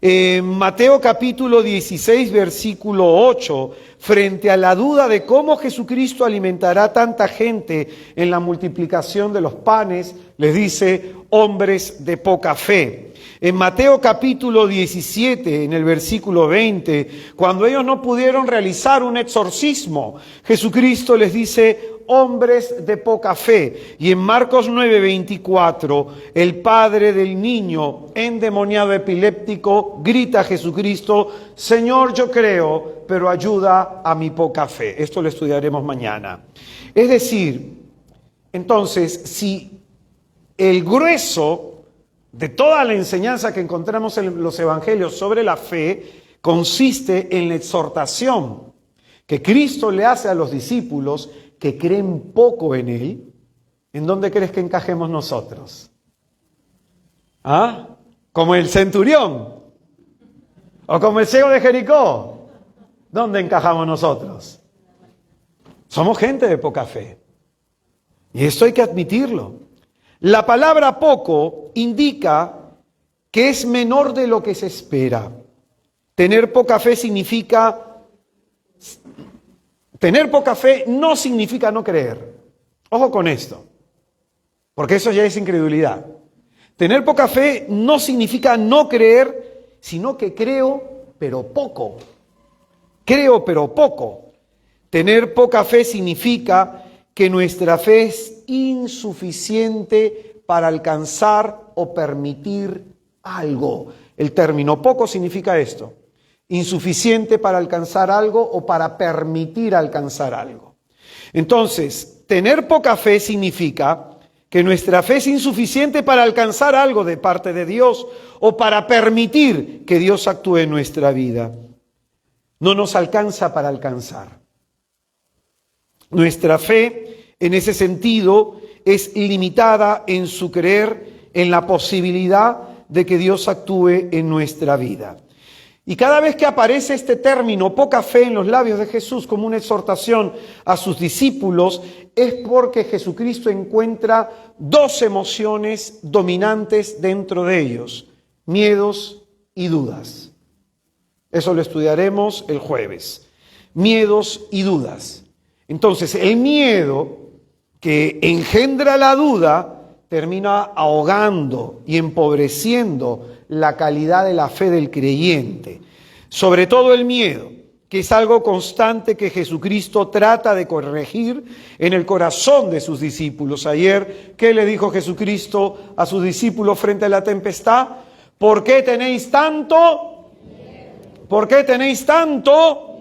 En Mateo capítulo 16, versículo 8, frente a la duda de cómo Jesucristo alimentará a tanta gente en la multiplicación de los panes, les dice, hombres de poca fe. En Mateo capítulo 17, en el versículo 20, cuando ellos no pudieron realizar un exorcismo, Jesucristo les dice, hombres de poca fe. Y en Marcos 9:24, el padre del niño endemoniado epiléptico grita a Jesucristo, Señor, yo creo, pero ayuda a mi poca fe. Esto lo estudiaremos mañana. Es decir, entonces, si el grueso de toda la enseñanza que encontramos en los evangelios sobre la fe consiste en la exhortación que Cristo le hace a los discípulos que creen poco en Él, ¿en dónde crees que encajemos nosotros? ¿Ah? ¿Como el centurión? ¿O como el ciego de Jericó? ¿Dónde encajamos nosotros? Somos gente de poca fe. Y esto hay que admitirlo. La palabra poco indica que es menor de lo que se espera. Tener poca fe significa... Tener poca fe no significa no creer. Ojo con esto, porque eso ya es incredulidad. Tener poca fe no significa no creer, sino que creo, pero poco. Creo, pero poco. Tener poca fe significa que nuestra fe es insuficiente para alcanzar o permitir algo. El término poco significa esto. Insuficiente para alcanzar algo o para permitir alcanzar algo. Entonces, tener poca fe significa que nuestra fe es insuficiente para alcanzar algo de parte de Dios o para permitir que Dios actúe en nuestra vida. No nos alcanza para alcanzar. Nuestra fe, en ese sentido, es limitada en su creer en la posibilidad de que Dios actúe en nuestra vida. Y cada vez que aparece este término, poca fe, en los labios de Jesús como una exhortación a sus discípulos, es porque Jesucristo encuentra dos emociones dominantes dentro de ellos, miedos y dudas. Eso lo estudiaremos el jueves. Miedos y dudas. Entonces, el miedo que engendra la duda termina ahogando y empobreciendo la calidad de la fe del creyente. Sobre todo el miedo, que es algo constante que Jesucristo trata de corregir en el corazón de sus discípulos. Ayer, ¿qué le dijo Jesucristo a sus discípulos frente a la tempestad? ¿Por qué tenéis tanto? ¿Por qué tenéis tanto?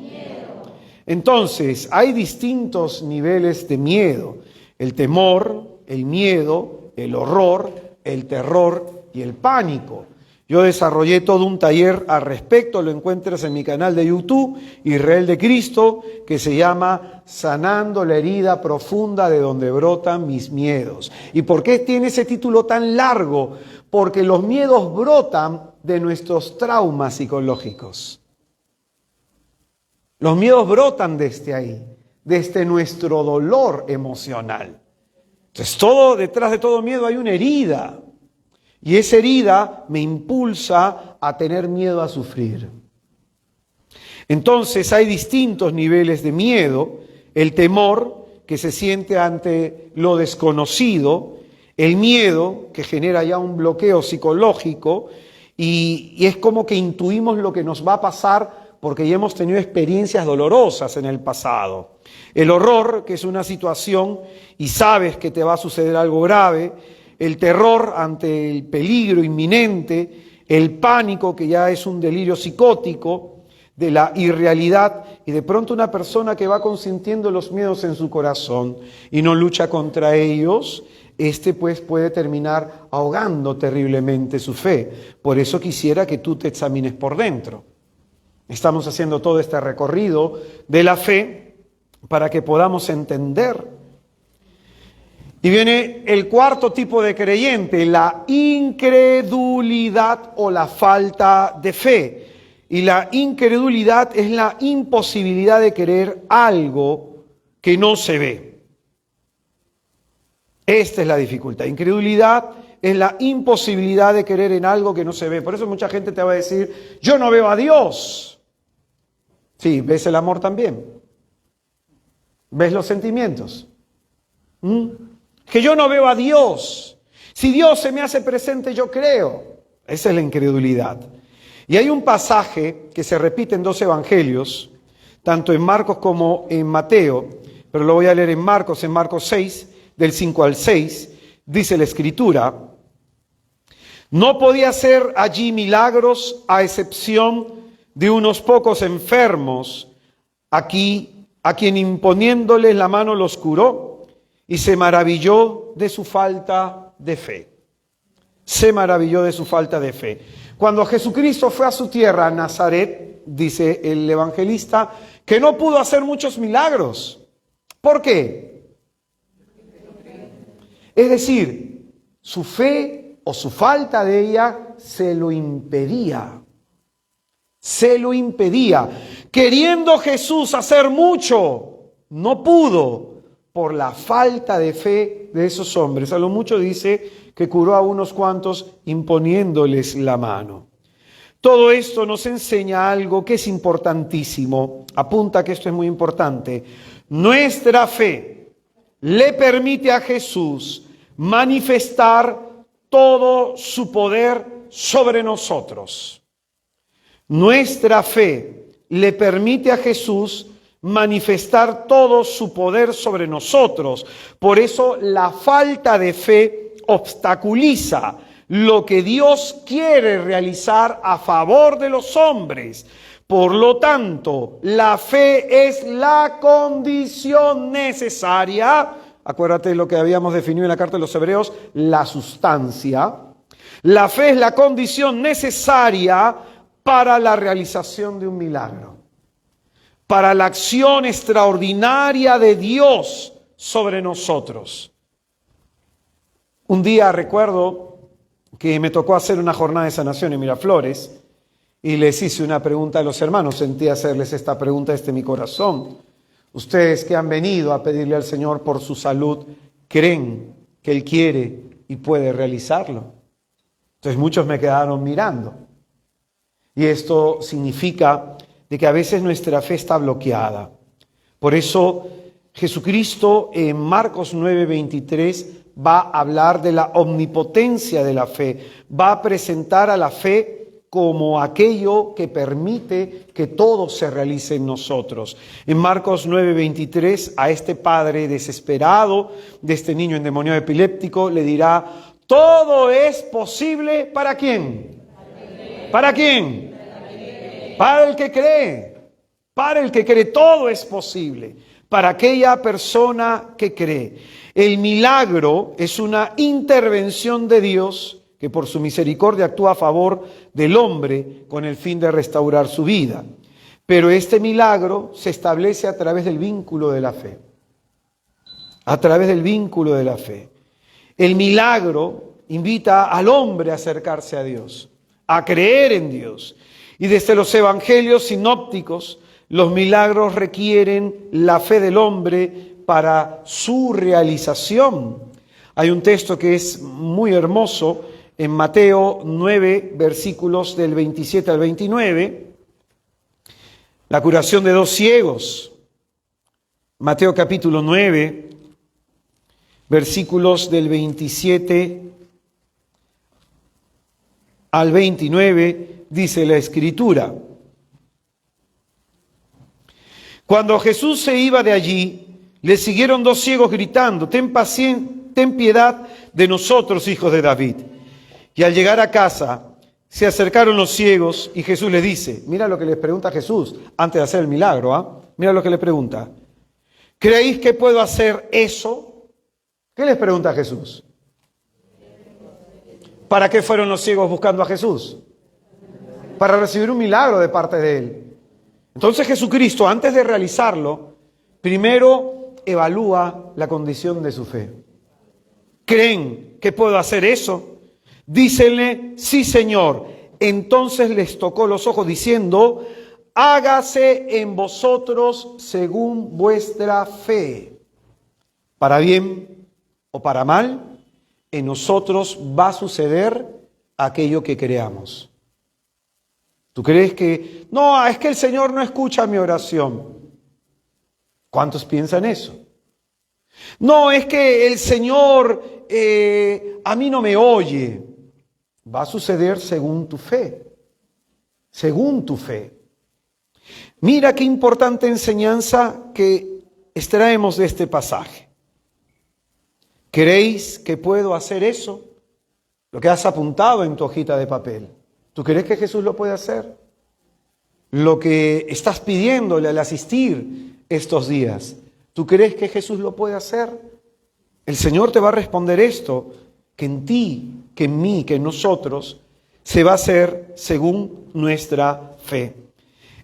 Entonces, hay distintos niveles de miedo. El temor, el miedo, el horror, el terror y el pánico. Yo desarrollé todo un taller al respecto, lo encuentras en mi canal de YouTube, Israel de Cristo, que se llama Sanando la herida profunda de donde brotan mis miedos. ¿Y por qué tiene ese título tan largo? Porque los miedos brotan de nuestros traumas psicológicos. Los miedos brotan desde ahí, desde nuestro dolor emocional. Entonces, detrás de todo miedo hay una herida. Y esa herida me impulsa a tener miedo a sufrir. Entonces hay distintos niveles de miedo. El temor que se siente ante lo desconocido, el miedo que genera ya un bloqueo psicológico y es como que intuimos lo que nos va a pasar porque ya hemos tenido experiencias dolorosas en el pasado. El horror, que es una situación y sabes que te va a suceder algo grave. El terror ante el peligro inminente, el pánico, que ya es un delirio psicótico, de la irrealidad, y de pronto una persona que va consintiendo los miedos en su corazón y no lucha contra ellos, pues puede terminar ahogando terriblemente su fe. Por eso quisiera que tú te examines por dentro. Estamos haciendo todo este recorrido de la fe para que podamos entender. Y viene el cuarto tipo de creyente, la incredulidad o la falta de fe. Y la incredulidad es la imposibilidad de creer algo que no se ve. Esta es la dificultad. Incredulidad es la imposibilidad de creer en algo que no se ve. Por eso mucha gente te va a decir, yo no veo a Dios. Sí, ves el amor también. ¿Ves los sentimientos? Que yo no veo a Dios. Si Dios se me hace presente, yo creo. Esa es la incredulidad. Y hay un pasaje que se repite en 2 evangelios, tanto en Marcos como en Mateo, pero lo voy a leer en Marcos 6, del 5 al 6, dice la Escritura, no podía hacer allí milagros a excepción de unos pocos enfermos, aquí a quien imponiéndoles la mano los curó, y se maravilló de su falta de fe. Se maravilló de su falta de fe. Cuando Jesucristo fue a su tierra, Nazaret, dice el evangelista, que no pudo hacer muchos milagros. ¿Por qué? Es decir, su fe o su falta de ella se lo impedía. Se lo impedía. Queriendo Jesús hacer mucho, no pudo por la falta de fe de esos hombres. A lo mucho dice que curó a unos cuantos imponiéndoles la mano. Todo esto nos enseña algo que es importantísimo. Apunta que esto es muy importante. Nuestra fe le permite a Jesús manifestar todo su poder sobre nosotros. Nuestra fe le permite a Jesús manifestar todo su poder sobre nosotros. Por eso la falta de fe obstaculiza lo que Dios quiere realizar a favor de los hombres. Por lo tanto, la fe es la condición necesaria. Acuérdate de lo que habíamos definido en la carta de los Hebreos, la sustancia. La fe es la condición necesaria para la realización de un milagro, para la acción extraordinaria de Dios sobre nosotros. Un día recuerdo que me tocó hacer una jornada de sanación en Miraflores y les hice una pregunta a los hermanos. Sentí hacerles esta pregunta desde mi corazón. Ustedes que han venido a pedirle al Señor por su salud, ¿creen que Él quiere y puede realizarlo? Entonces muchos me quedaron mirando. Y esto significa de que a veces nuestra fe está bloqueada. Por eso Jesucristo en Marcos 9:23 va a hablar de la omnipotencia de la fe. Va a presentar a la fe como aquello que permite que todo se realice en nosotros. En Marcos 9:23 a este padre desesperado de este niño endemoniado epiléptico le dirá, todo es posible ¿para quién? ¿Para quién? Para el que cree. Para el que cree, todo es posible. Para aquella persona que cree. El milagro es una intervención de Dios que por su misericordia actúa a favor del hombre con el fin de restaurar su vida. Pero este milagro se establece a través del vínculo de la fe. A través del vínculo de la fe. El milagro invita al hombre a acercarse a Dios, a creer en Dios. Y desde los evangelios sinópticos, los milagros requieren la fe del hombre para su realización. Hay un texto que es muy hermoso en Mateo 9, versículos del 27 al 29, la curación de 2 ciegos. Mateo capítulo 9, versículos del 27 al 29, dice la Escritura. Cuando Jesús se iba de allí, le siguieron 2 ciegos gritando: ten piedad de nosotros, hijos de David. Y al llegar a casa, se acercaron los ciegos y Jesús les dice, mira lo que les pregunta Jesús antes de hacer el milagro, ¿ah? Mira lo que le pregunta. ¿Creéis que puedo hacer eso? ¿Qué les pregunta Jesús? ¿Para qué fueron los ciegos buscando a Jesús? Para recibir un milagro de parte de Él. Entonces Jesucristo, antes de realizarlo, primero evalúa la condición de su fe. ¿Creen que puedo hacer eso? Dícenle, sí, Señor. Entonces les tocó los ojos diciendo, hágase en vosotros según vuestra fe. Para bien o para mal, en nosotros va a suceder aquello que creamos. ¿Tú crees que, no, es que el Señor no escucha mi oración? ¿Cuántos piensan eso? No, es que el Señor a mí no me oye. Va a suceder según tu fe. Según tu fe. Mira qué importante enseñanza que extraemos de este pasaje. ¿Creéis que puedo hacer eso? Lo que has apuntado en tu hojita de papel. ¿Tú crees que Jesús lo puede hacer? Lo que estás pidiéndole al asistir estos días. ¿Tú crees que Jesús lo puede hacer? El Señor te va a responder esto, que en ti, que en mí, que en nosotros, se va a hacer según nuestra fe.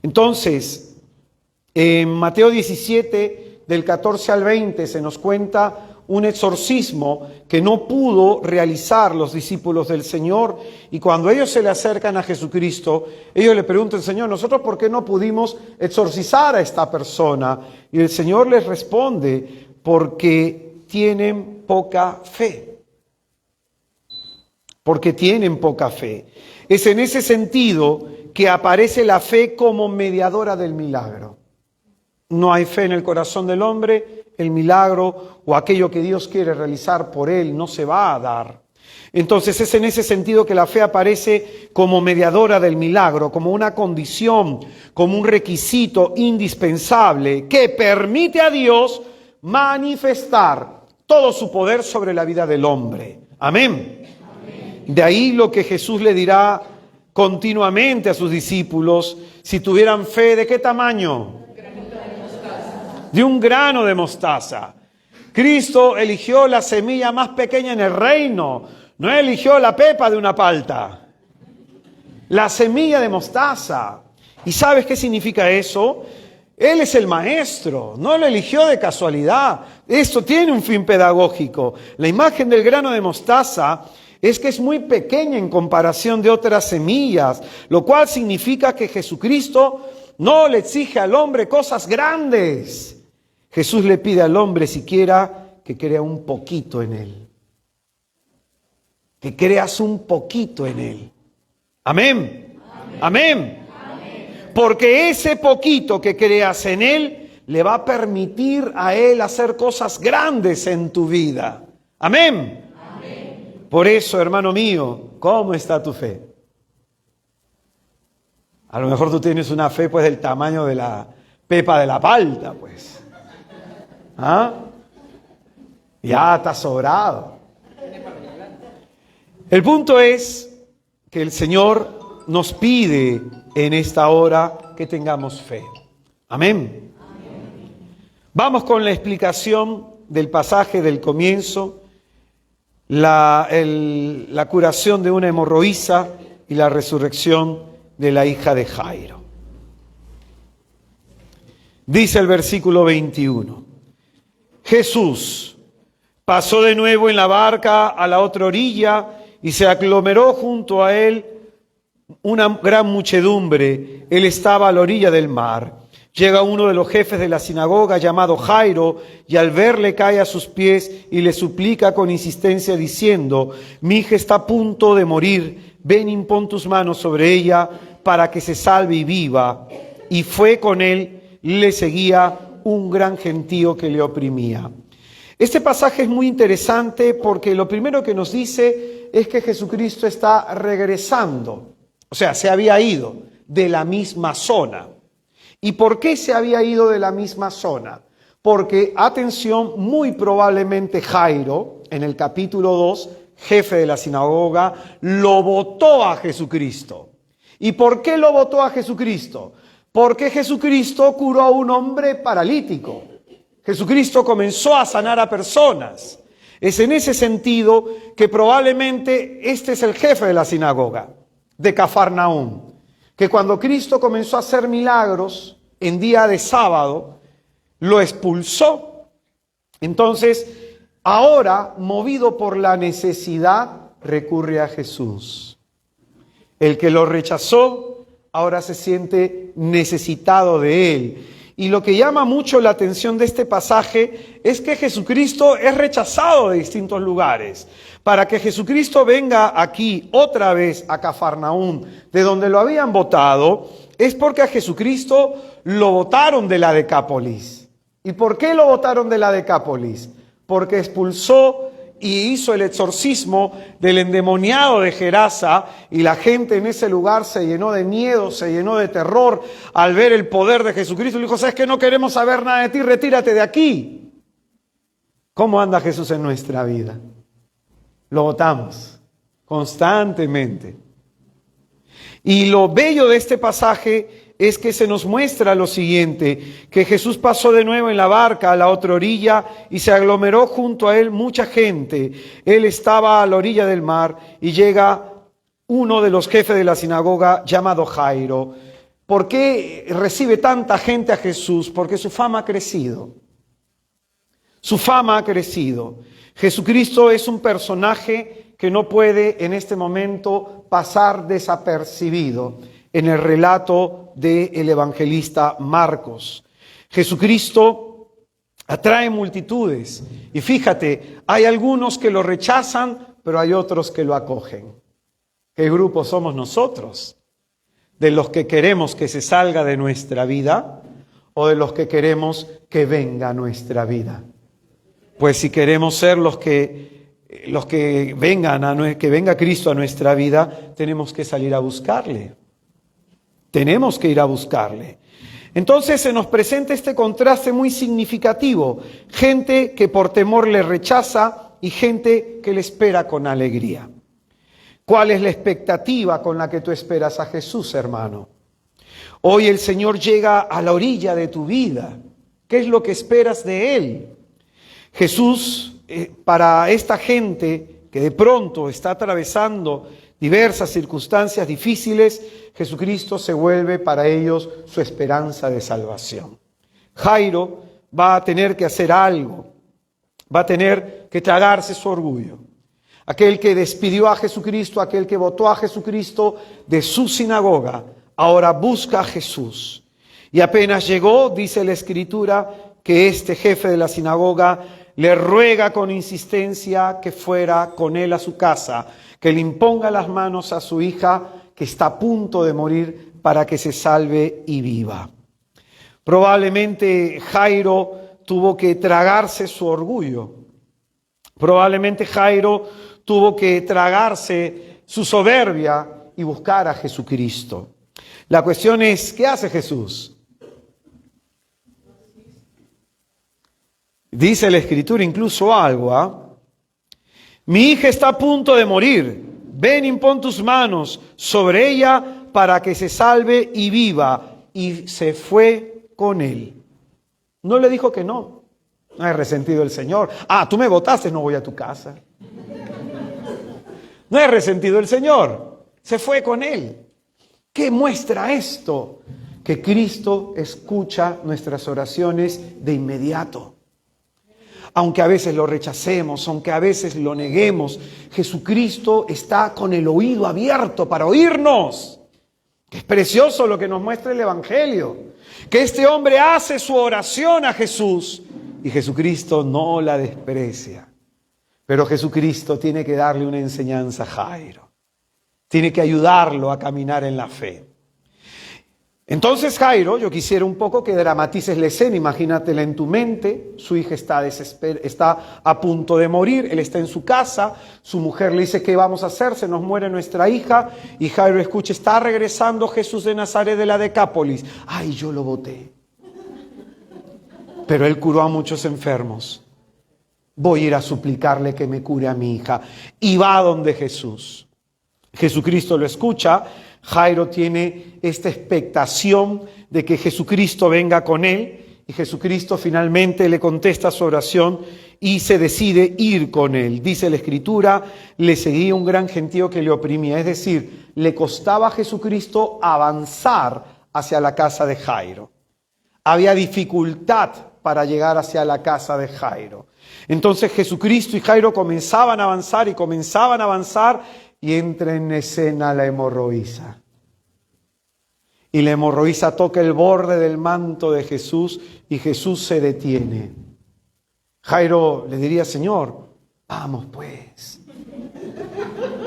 Entonces, en Mateo 17, del 14 al 20, se nos cuenta un exorcismo que no pudo realizar los discípulos del Señor, y cuando ellos se le acercan a Jesucristo, ellos le preguntan, Señor, ¿nosotros por qué no pudimos exorcizar a esta persona? Y el Señor les responde, porque tienen poca fe. Porque tienen poca fe. Es en ese sentido que aparece la fe como mediadora del milagro. No hay fe en el corazón del hombre, el milagro o aquello que Dios quiere realizar por él no se va a dar. Entonces es en ese sentido que la fe aparece como mediadora del milagro, como una condición, como un requisito indispensable que permite a Dios manifestar todo su poder sobre la vida del hombre. Amén. De ahí lo que Jesús le dirá continuamente a sus discípulos, si tuvieran fe, ¿de qué tamaño? De un grano de mostaza. Cristo eligió la semilla más pequeña en el reino, no eligió la pepa de una palta. La semilla de mostaza. ¿Y sabes qué significa eso? Él es el maestro, no lo eligió de casualidad. Esto tiene un fin pedagógico. La imagen del grano de mostaza es que es muy pequeña en comparación de otras semillas, lo cual significa que Jesucristo no le exige al hombre cosas grandes. Jesús le pide al hombre siquiera que crea un poquito en él. Que creas un poquito en él. Amén. Amén. Amén. Porque ese poquito que creas en él le va a permitir a él hacer cosas grandes en tu vida. Amén. Por eso, hermano mío, ¿cómo está tu fe? A lo mejor tú tienes una fe pues del tamaño de la pepa de la palta, pues. ¿Ah? Ya está sobrado. El punto es que el Señor nos pide en esta hora que tengamos fe. Amén. Vamos con la explicación del pasaje del comienzo. la curación de una hemorroísa y la resurrección de la hija de Jairo. Dice el versículo 21. Jesús pasó de nuevo en la barca a la otra orilla y se aglomeró junto a él una gran muchedumbre. Él estaba a la orilla del mar. Llega uno de los jefes de la sinagoga llamado Jairo y al verle cae a sus pies y le suplica con insistencia diciendo: mi hija está a punto de morir, ven y pon tus manos sobre ella para que se salve y viva. Y fue con él, le seguía un gran gentío que le oprimía. Este pasaje es muy interesante porque lo primero que nos dice es que Jesucristo está regresando, o sea, se había ido de la misma zona. ¿Y por qué se había ido de la misma zona? Porque, atención, muy probablemente Jairo, en el capítulo 2, jefe de la sinagoga, lo votó a Jesucristo. ¿Y por qué lo votó a Jesucristo? Porque Jesucristo curó a un hombre paralítico. Jesucristo comenzó a sanar a personas. Es en ese sentido que probablemente este es el jefe de la sinagoga de Cafarnaúm, que cuando Cristo comenzó a hacer milagros en día de sábado, lo expulsó. Entonces, ahora, movido por la necesidad, recurre a Jesús. El que lo rechazó, ahora se siente necesitado de él. Y lo que llama mucho la atención de este pasaje es que Jesucristo es rechazado de distintos lugares. Para que Jesucristo venga aquí otra vez a Cafarnaúm, de donde lo habían votado, es porque a Jesucristo lo votaron de la Decápolis. ¿Y por qué lo votaron de la Decápolis? Porque expulsó y hizo el exorcismo del endemoniado de Gerasa, y la gente en ese lugar se llenó de miedo, se llenó de terror al ver el poder de Jesucristo. Le dijo: ¿sabes qué? No queremos saber nada de ti, retírate de aquí. ¿Cómo anda Jesús en nuestra vida? Lo votamos constantemente. Y lo bello de este pasaje es que se nos muestra lo siguiente, que Jesús pasó de nuevo en la barca a la otra orilla y se aglomeró junto a él mucha gente. Él estaba a la orilla del mar y llega uno de los jefes de la sinagoga llamado Jairo. ¿Por qué recibe tanta gente a Jesús? Porque su fama ha crecido. Su fama ha crecido. Jesucristo es un personaje que no puede en este momento pasar desapercibido en el relato del evangelista Marcos. Jesucristo atrae multitudes y fíjate, hay algunos que lo rechazan, pero hay otros que lo acogen. ¿Qué grupo somos nosotros? ¿De los que queremos que se salga de nuestra vida o de los que queremos que venga a nuestra vida? Pues si queremos ser los que venga Cristo a nuestra vida, tenemos que salir a buscarle. Tenemos que ir a buscarle. Entonces se nos presenta este contraste muy significativo. Gente que por temor le rechaza y gente que le espera con alegría. ¿Cuál es la expectativa con la que tú esperas a Jesús, hermano? Hoy el Señor llega a la orilla de tu vida. ¿Qué es lo que esperas de Él? Jesús, para esta gente que de pronto está atravesando diversas circunstancias difíciles, Jesucristo se vuelve para ellos su esperanza de salvación. Jairo va a tener que hacer algo, va a tener que tragarse su orgullo. Aquel que despidió a Jesucristo, aquel que votó a Jesucristo de su sinagoga, ahora busca a Jesús. Y apenas llegó, dice la Escritura, que este jefe de la sinagoga le ruega con insistencia que fuera con él a su casa, que le imponga las manos a su hija que está a punto de morir para que se salve y viva. Probablemente Jairo tuvo que tragarse su orgullo. Probablemente Jairo tuvo que tragarse su soberbia y buscar a Jesucristo. La cuestión es, ¿qué hace Jesús? Dice la Escritura incluso algo, Mi hija está a punto de morir. Ven y pon tus manos sobre ella para que se salve y viva. Y se fue con él. No le dijo que no. No hay resentido el Señor. Tú me votaste, no voy a tu casa. No es resentido el Señor, se fue con él. ¿Qué muestra esto? Que Cristo escucha nuestras oraciones de inmediato. Aunque a veces lo rechacemos, aunque a veces lo neguemos, Jesucristo está con el oído abierto para oírnos. Es precioso lo que nos muestra el Evangelio, que este hombre hace su oración a Jesús y Jesucristo no la desprecia. Pero Jesucristo tiene que darle una enseñanza a Jairo, tiene que ayudarlo a caminar en la fe. Entonces Jairo, yo quisiera un poco que dramatices la escena, imagínatela en tu mente, su hija está a punto de morir, él está en su casa, su mujer le dice, ¿qué vamos a hacer? Se nos muere nuestra hija, y Jairo escucha, está regresando Jesús de Nazaret de la Decápolis. Ay, yo lo boté. Pero él curó a muchos enfermos. Voy a ir a suplicarle que me cure a mi hija. Y va donde Jesús. Jesucristo lo escucha. Jairo tiene esta expectación de que Jesucristo venga con él y Jesucristo finalmente le contesta su oración y se decide ir con él. Dice la Escritura, le seguía un gran gentío que le oprimía, es decir, le costaba a Jesucristo avanzar hacia la casa de Jairo. Había dificultad para llegar hacia la casa de Jairo. Entonces Jesucristo y Jairo comenzaban a avanzar y entra en escena la hemorroísa. Y la hemorroísa toca el borde del manto de Jesús y Jesús se detiene. Jairo le diría, Señor, vamos pues.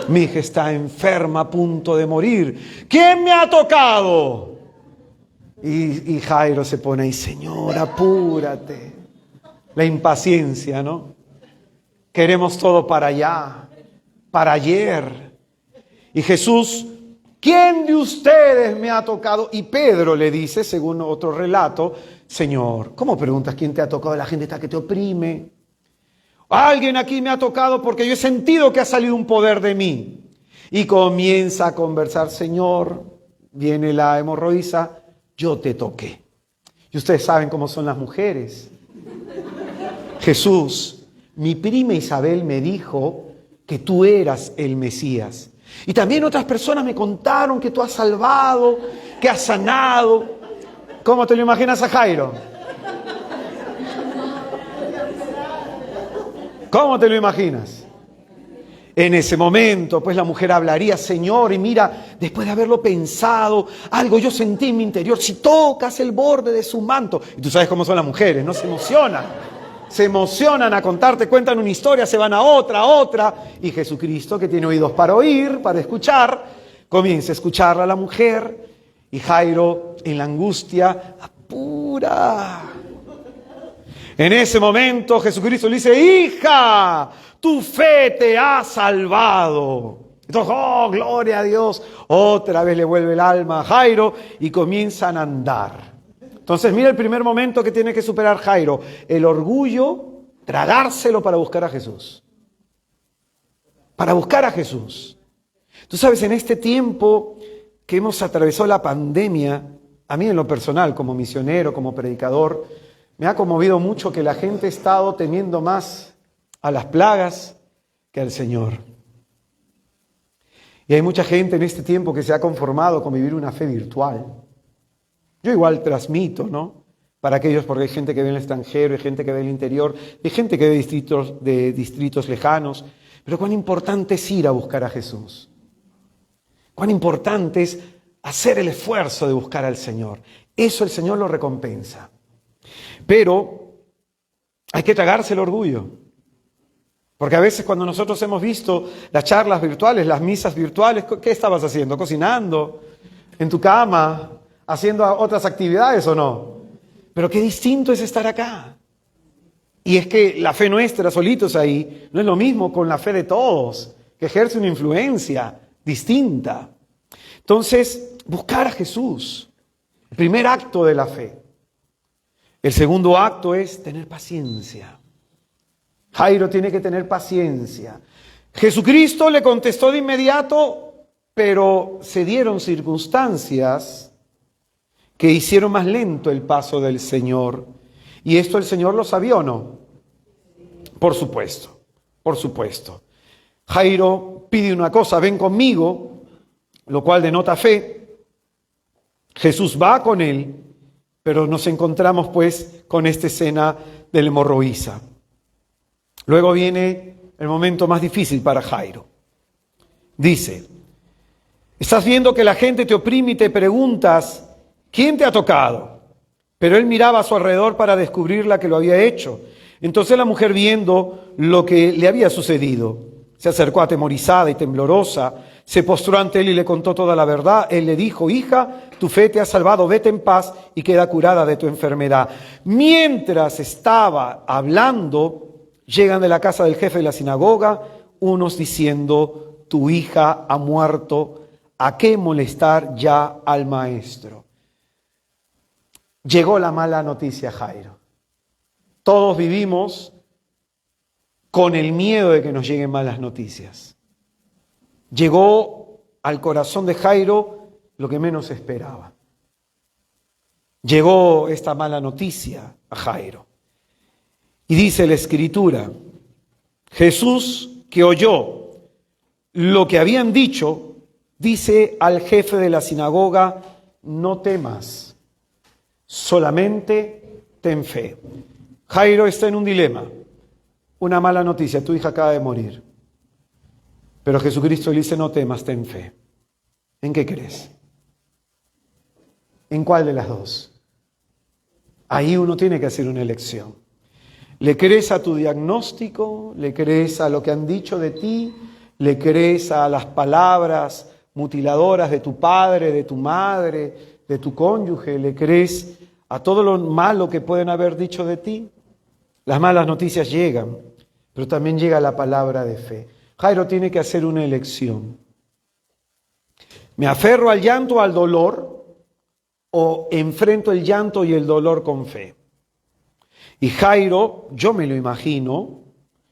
Mi hija está enferma, a punto de morir. ¿Quién me ha tocado? Y Jairo se pone ahí, Señor, apúrate. La impaciencia, ¿no? Queremos todo para allá, para ayer. Y Jesús, ¿quién de ustedes me ha tocado? Y Pedro le dice, según otro relato, Señor, ¿cómo preguntas quién te ha tocado? La gente está que te oprime. Alguien aquí me ha tocado porque yo he sentido que ha salido un poder de mí. Y comienza a conversar, Señor, viene la hemorroísa, yo te toqué. Y ustedes saben cómo son las mujeres. Jesús, mi prima Isabel me dijo que tú eras el Mesías. Y también otras personas me contaron que tú has salvado, que has sanado. ¿Cómo te lo imaginas a Jairo? ¿Cómo te lo imaginas? En ese momento, pues la mujer hablaría, Señor, y mira, después de haberlo pensado, algo yo sentí en mi interior, si tocas el borde de su manto. Y tú sabes cómo son las mujeres, ¿no? Se emocionan a contarte, cuentan una historia, se van a otra, y Jesucristo, que tiene oídos para oír, para escuchar, comienza a escucharla a la mujer, y Jairo, en la angustia, apura. En ese momento Jesucristo le dice, hija, tu fe te ha salvado. Entonces, oh, gloria a Dios, otra vez le vuelve el alma a Jairo y comienzan a andar. Entonces, mira el primer momento que tiene que superar Jairo, el orgullo, tragárselo para buscar a Jesús. Para buscar a Jesús. Tú sabes, en este tiempo que hemos atravesado la pandemia, a mí en lo personal, como misionero, como predicador, me ha conmovido mucho que la gente ha estado temiendo más a las plagas que al Señor. Y hay mucha gente en este tiempo que se ha conformado con vivir una fe virtual. Yo igual transmito, ¿no? Para aquellos, porque hay gente que ve en el extranjero, hay gente que ve en el interior, hay gente que ve de distritos lejanos. Pero cuán importante es ir a buscar a Jesús. Cuán importante es hacer el esfuerzo de buscar al Señor. Eso el Señor lo recompensa. Pero hay que tragarse el orgullo. Porque a veces cuando nosotros hemos visto las charlas virtuales, las misas virtuales, ¿qué estabas haciendo? ¿Cocinando? ¿En tu cama? ¿Haciendo otras actividades o no? Pero qué distinto es estar acá. Y es que la fe nuestra, solitos ahí, no es lo mismo con la fe de todos, que ejerce una influencia distinta. Entonces, buscar a Jesús, el primer acto de la fe. El segundo acto es tener paciencia. Jairo tiene que tener paciencia. Jesucristo le contestó de inmediato, pero se dieron circunstancias que hicieron más lento el paso del Señor. ¿Y esto el Señor lo sabía o no? Por supuesto, por supuesto. Jairo pide una cosa, ven conmigo, lo cual denota fe. Jesús va con él, pero nos encontramos pues con esta escena del hemorroísa. Luego viene el momento más difícil para Jairo. Dice, estás viendo que la gente te oprime y te preguntas, ¿quién te ha tocado? Pero él miraba a su alrededor para descubrir la que lo había hecho. Entonces la mujer, viendo lo que le había sucedido, se acercó atemorizada y temblorosa, se postró ante él y le contó toda la verdad. Él le dijo, hija, tu fe te ha salvado, vete en paz y queda curada de tu enfermedad. Mientras estaba hablando, llegan de la casa del jefe de la sinagoga unos diciendo, tu hija ha muerto, ¿a qué molestar ya al maestro? Llegó la mala noticia, Jairo. Todos vivimos con el miedo de que nos lleguen malas noticias. Llegó al corazón de Jairo lo que menos esperaba. Llegó esta mala noticia a Jairo. Y dice la Escritura, Jesús, que oyó lo que habían dicho, dice al jefe de la sinagoga, no temas, solamente ten fe. Jairo está en un dilema, una mala noticia, tu hija acaba de morir. Pero Jesucristo le dice, no temas, ten fe. ¿En qué crees? ¿En cuál de las dos? Ahí uno tiene que hacer una elección. ¿Le crees a tu diagnóstico? ¿Le crees a lo que han dicho de ti? ¿Le crees a las palabras mutiladoras de tu padre, de tu madre, de tu cónyuge? ¿Le crees a todo lo malo que pueden haber dicho de ti? Las malas noticias llegan, pero también llega la palabra de fe. Jairo tiene que hacer una elección. ¿Me aferro al llanto, al dolor, o enfrento el llanto y el dolor con fe? Y Jairo, yo me lo imagino,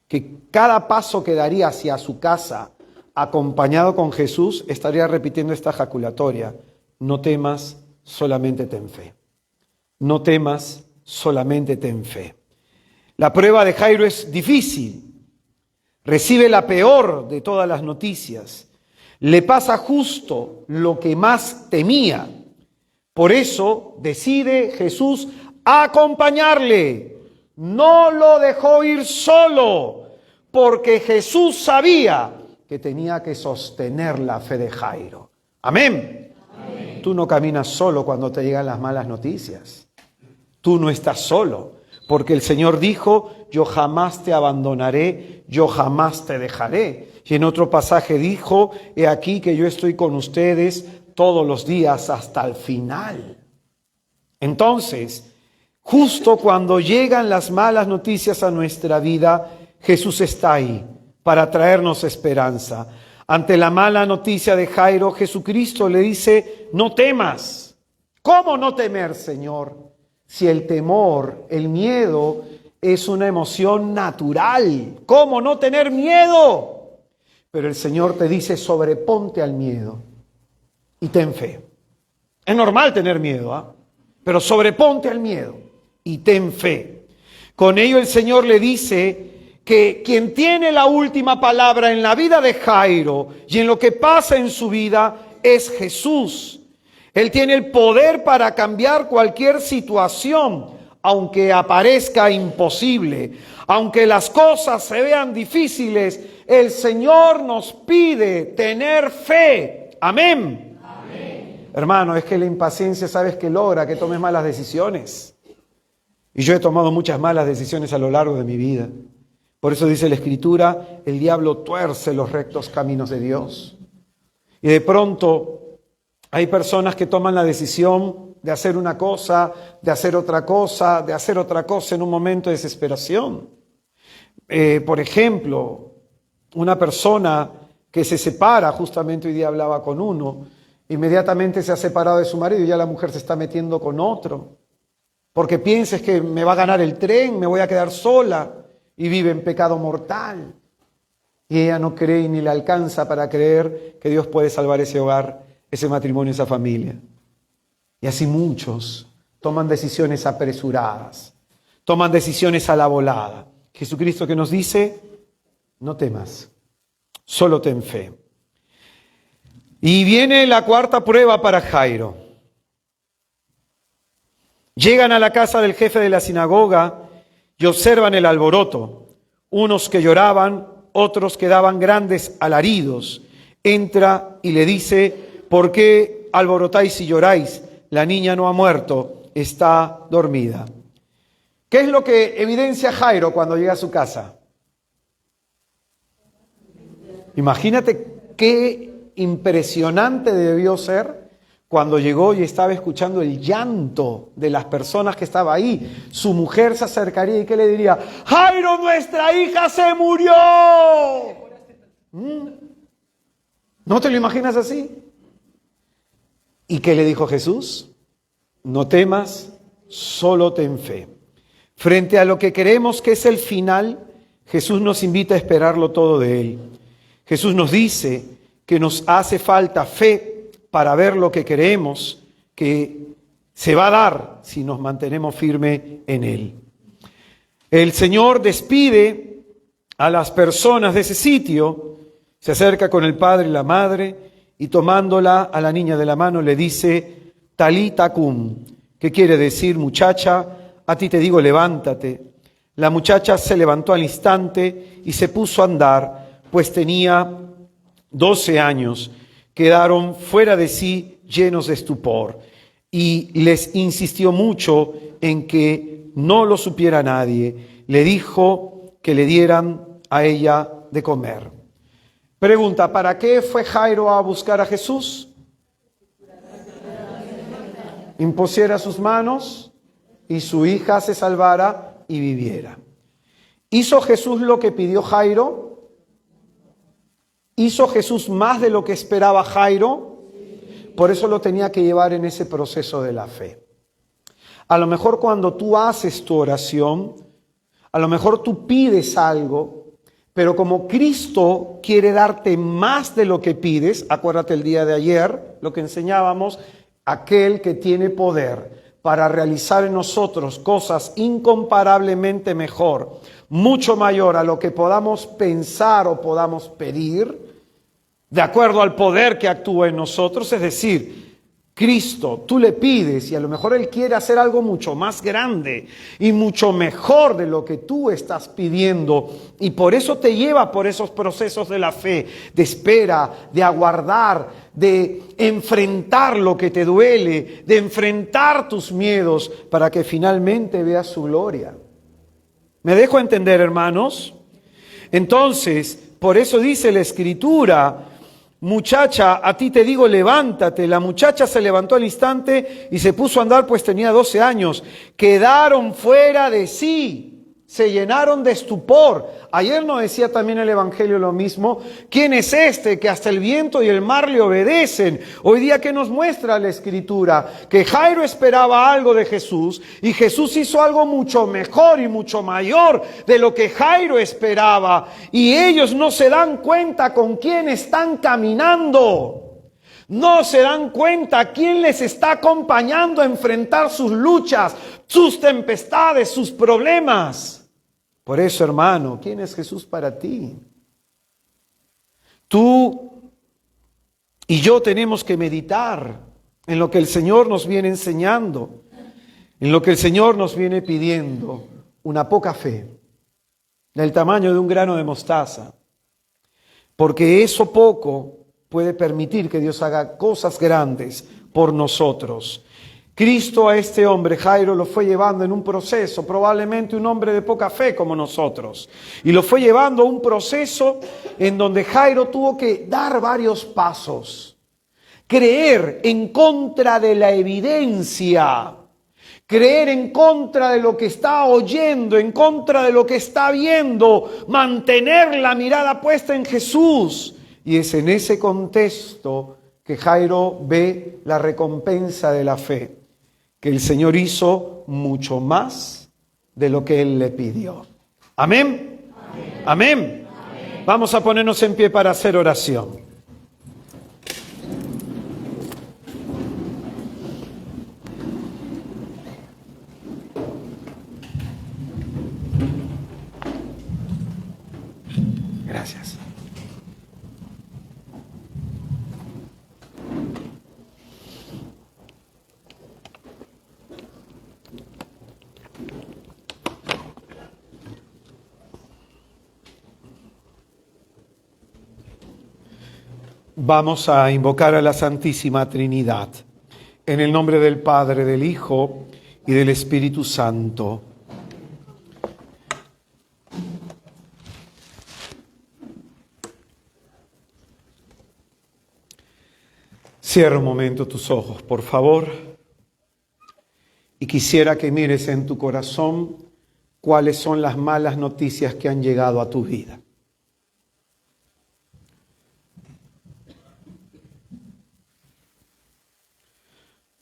que cada paso que daría hacia su casa, acompañado con Jesús, estaría repitiendo esta ejaculatoria. No temas, solamente ten fe. No temas, solamente ten fe. La prueba de Jairo es difícil. Recibe la peor de todas las noticias. Le pasa justo lo que más temía. Por eso decide Jesús acompañarle. No lo dejó ir solo, porque Jesús sabía que tenía que sostener la fe de Jairo. Amén. Amén. Tú no caminas solo cuando te llegan las malas noticias. Tú no estás solo, porque el Señor dijo, yo jamás te abandonaré, yo jamás te dejaré. Y en otro pasaje dijo, he aquí que yo estoy con ustedes todos los días hasta el final. Entonces, justo cuando llegan las malas noticias a nuestra vida, Jesús está ahí para traernos esperanza. Ante la mala noticia de Jairo, Jesucristo le dice, no temas. ¿Cómo no temer, Señor? Si el temor, el miedo, es una emoción natural. ¿Cómo no tener miedo? Pero el Señor te dice, sobreponte al miedo y ten fe. Es normal tener miedo, ¿ah? Pero sobreponte al miedo y ten fe. Con ello el Señor le dice que quien tiene la última palabra en la vida de Jairo y en lo que pasa en su vida es Jesús. Él tiene el poder para cambiar cualquier situación, aunque aparezca imposible, aunque las cosas se vean difíciles. El Señor nos pide tener fe. Amén. Amén. Hermano, es que la impaciencia, ¿sabes qué logra? Que tomes malas decisiones. Y yo he tomado muchas malas decisiones a lo largo de mi vida. Por eso dice la Escritura, el diablo tuerce los rectos caminos de Dios. Y de pronto hay personas que toman la decisión de hacer una cosa, de hacer otra cosa, de hacer otra cosa en un momento de desesperación. Por ejemplo, una persona que se separa, justamente hoy día hablaba con uno, inmediatamente se ha separado de su marido y ya la mujer se está metiendo con otro. Porque piensas que me va a ganar el tren, me voy a quedar sola, y vive en pecado mortal. Y ella no cree ni le alcanza para creer que Dios puede salvar ese hogar, ese matrimonio, esa familia. Y así muchos toman decisiones apresuradas, toman decisiones a la volada. Jesucristo que nos dice, no temas, solo ten fe. Y viene la cuarta prueba para Jairo. Llegan a la casa del jefe de la sinagoga y observan el alboroto. Unos que lloraban, otros que daban grandes alaridos. Entra y le dice: ¿por qué alborotáis y lloráis? La niña no ha muerto, está dormida. ¿Qué es lo que evidencia Jairo cuando llega a su casa? Imagínate qué impresionante debió ser cuando llegó y estaba escuchando el llanto de las personas que estaban ahí. Su mujer se acercaría y ¿qué le diría? ¡Jairo, nuestra hija se murió! ¿No te lo imaginas así? ¿Y qué le dijo Jesús? No temas, solo ten fe. Frente a lo que creemos que es el final, Jesús nos invita a esperarlo todo de Él. Jesús nos dice que nos hace falta fe para ver lo que creemos que se va a dar si nos mantenemos firmes en Él. El Señor despide a las personas de ese sitio, se acerca con el padre y la madre y tomándola a la niña de la mano le dice: Talita cum, que quiere decir: muchacha, a ti te digo, levántate. La muchacha se levantó al instante y se puso a andar, pues tenía 12 años. Quedaron fuera de sí, llenos de estupor, y les insistió mucho en que no lo supiera nadie. Le dijo que le dieran a ella de comer. Pregunta: ¿para qué fue Jairo a buscar a Jesús? Impusiera sus manos y su hija se salvara y viviera. ¿Hizo Jesús lo que pidió Jairo? ¿Hizo Jesús más de lo que esperaba Jairo? Por eso lo tenía que llevar en ese proceso de la fe. A lo mejor cuando tú haces tu oración, a lo mejor tú pides algo, pero como Cristo quiere darte más de lo que pides, acuérdate el día de ayer, lo que enseñábamos, aquel que tiene poder para realizar en nosotros cosas incomparablemente mejor, mucho mayor a lo que podamos pensar o podamos pedir, de acuerdo al poder que actúa en nosotros. Es decir, Cristo, tú le pides y a lo mejor Él quiere hacer algo mucho más grande y mucho mejor de lo que tú estás pidiendo, y por eso te lleva por esos procesos de la fe, de espera, de aguardar, de enfrentar lo que te duele, de enfrentar tus miedos para que finalmente veas su gloria. ¿Me dejo entender, hermanos? Entonces, por eso dice la Escritura: muchacha, a ti te digo, levántate. La muchacha se levantó al instante y se puso a andar, pues tenía 12 años. Quedaron fuera de sí, se llenaron de estupor. Ayer nos decía también el Evangelio lo mismo. ¿Quién es este que hasta el viento y el mar le obedecen? Hoy día, ¿qué nos muestra la Escritura? Que Jairo esperaba algo de Jesús y Jesús hizo algo mucho mejor y mucho mayor de lo que Jairo esperaba. Y ellos no se dan cuenta con quién están caminando. No se dan cuenta quién les está acompañando a enfrentar sus luchas, sus tempestades, sus problemas. Por eso, hermano, ¿quién es Jesús para ti? Tú y yo tenemos que meditar en lo que el Señor nos viene enseñando, en lo que el Señor nos viene pidiendo. Una poca fe, del tamaño de un grano de mostaza, porque eso poco puede permitir que Dios haga cosas grandes por nosotros. Cristo a este hombre, Jairo, lo fue llevando en un proceso, probablemente un hombre de poca fe como nosotros, y lo fue llevando a un proceso en donde Jairo tuvo que dar varios pasos, creer en contra de la evidencia, creer en contra de lo que está oyendo, en contra de lo que está viendo, mantener la mirada puesta en Jesús. Y es en ese contexto que Jairo ve la recompensa de la fe, que el Señor hizo mucho más de lo que Él le pidió. ¿Amén? Amén. ¿Amén? Amén. Vamos a ponernos en pie para hacer oración. Gracias. Vamos a invocar a la Santísima Trinidad. En el nombre del Padre, del Hijo y del Espíritu Santo. Cierra un momento tus ojos, por favor. Y quisiera que mires en tu corazón cuáles son las malas noticias que han llegado a tu vida.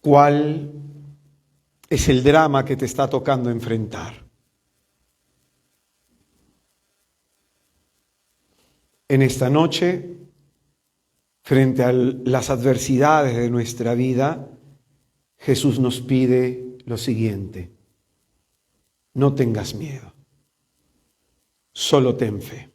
¿Cuál es el drama que te está tocando enfrentar? En esta noche, frente a las adversidades de nuestra vida, Jesús nos pide lo siguiente: no tengas miedo, solo ten fe.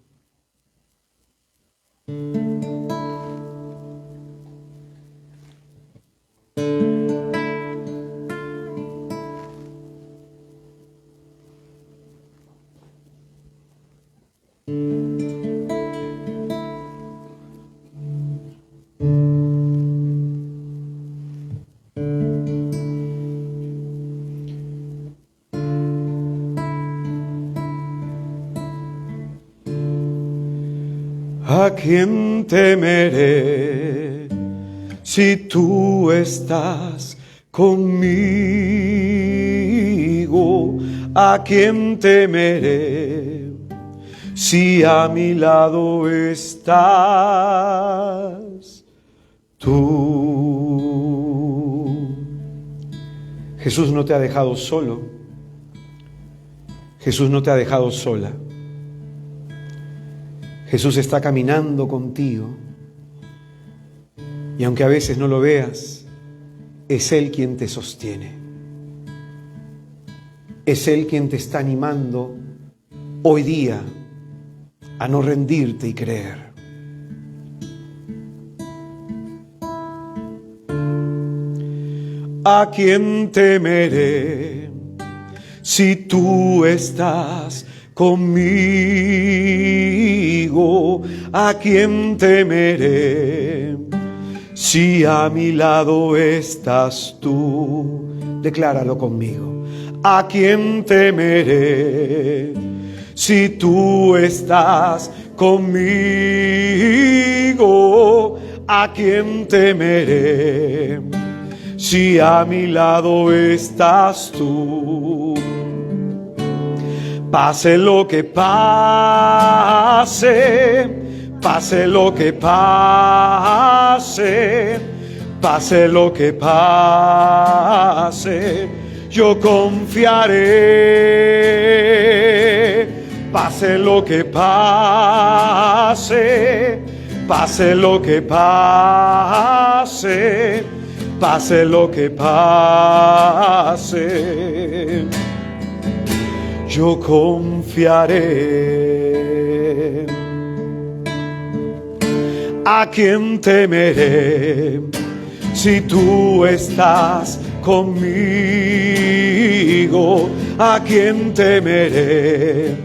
¿A quién temeré si tú estás conmigo? ¿A quién temeré si a mi lado estás tú? Jesús no te ha dejado solo. Jesús no te ha dejado sola. Jesús está caminando contigo y aunque a veces no lo veas, es Él quien te sostiene. Es Él quien te está animando hoy día a no rendirte y creer. ¿A quién temeré si tú estás conmigo? ¿A quién temeré si a mi lado estás tú? Decláralo conmigo. ¿A quién temeré si tú estás conmigo? ¿A quién temeré si a mi lado estás tú? Pase lo que pase, pase lo que pase, pase lo que pase, yo confiaré. Pase lo que pase, pase lo que pase, pase lo que pase, yo confiaré. ¿A quién temeré si tú estás conmigo? ¿A quién temeré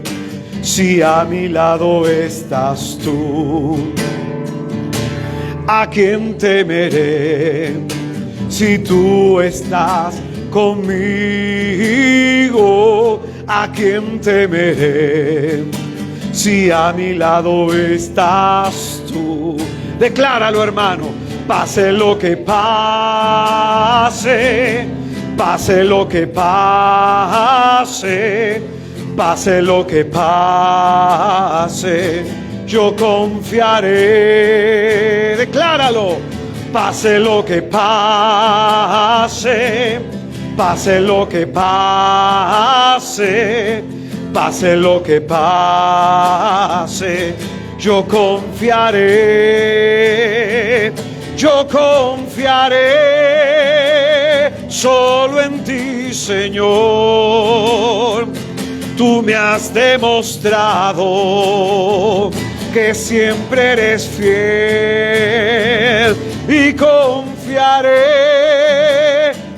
si a mi lado estás tú? ¿A quién temeré si tú estás conmigo? ¿A quién temeré si a mi lado estás tú? Decláralo, hermano. Pase lo que pase, pase lo que pase, pase lo que pase, yo confiaré. Decláralo. Pase lo que pase, pase lo que pase, pase lo que pase, yo confiaré, yo confiaré solo en ti, Señor. Tú me has demostrado que siempre eres fiel y confiaré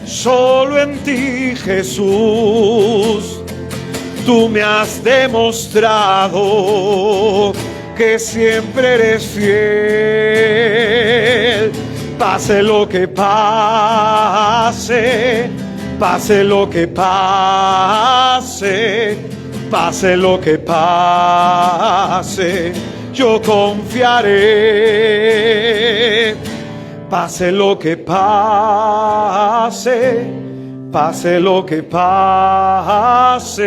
solo en ti, Jesús. Tú me has demostrado que siempre eres fiel. Pase lo que pase, pase lo que pase, pase lo que pase, yo confiaré. Pase lo que pase, pase lo que pase,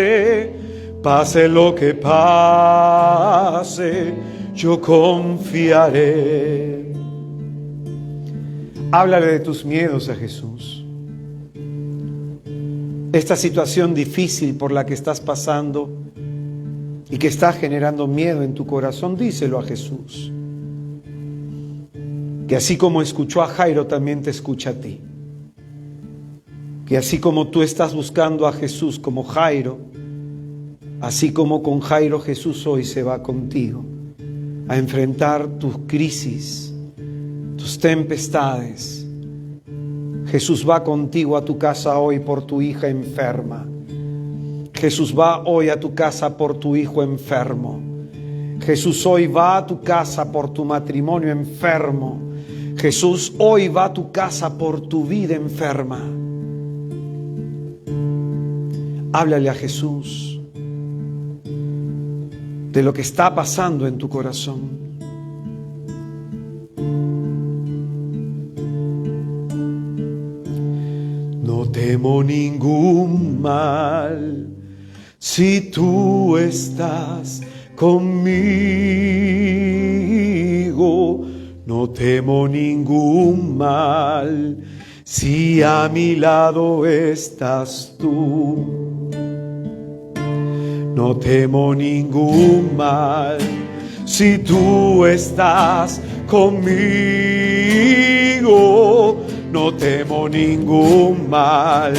pase lo que pase, yo confiaré. Háblale de tus miedos a Jesús. Esta situación difícil por la que estás pasando y que está generando miedo en tu corazón, díselo a Jesús. Que así como escuchó a Jairo, también te escucha a ti. Que así como tú estás buscando a Jesús como Jairo, así como con Jairo Jesús hoy se va contigo a enfrentar tus crisis, tus tempestades. Jesús va contigo a tu casa hoy por tu hija enferma. Jesús va hoy a tu casa por tu hijo enfermo. Jesús hoy va a tu casa por tu matrimonio enfermo. Jesús hoy va a tu casa por tu vida enferma. Háblale a Jesús de lo que está pasando en tu corazón. No temo ningún mal si tú estás conmigo. No temo ningún mal si a mi lado estás tú. No temo ningún mal si tú estás conmigo. No temo ningún mal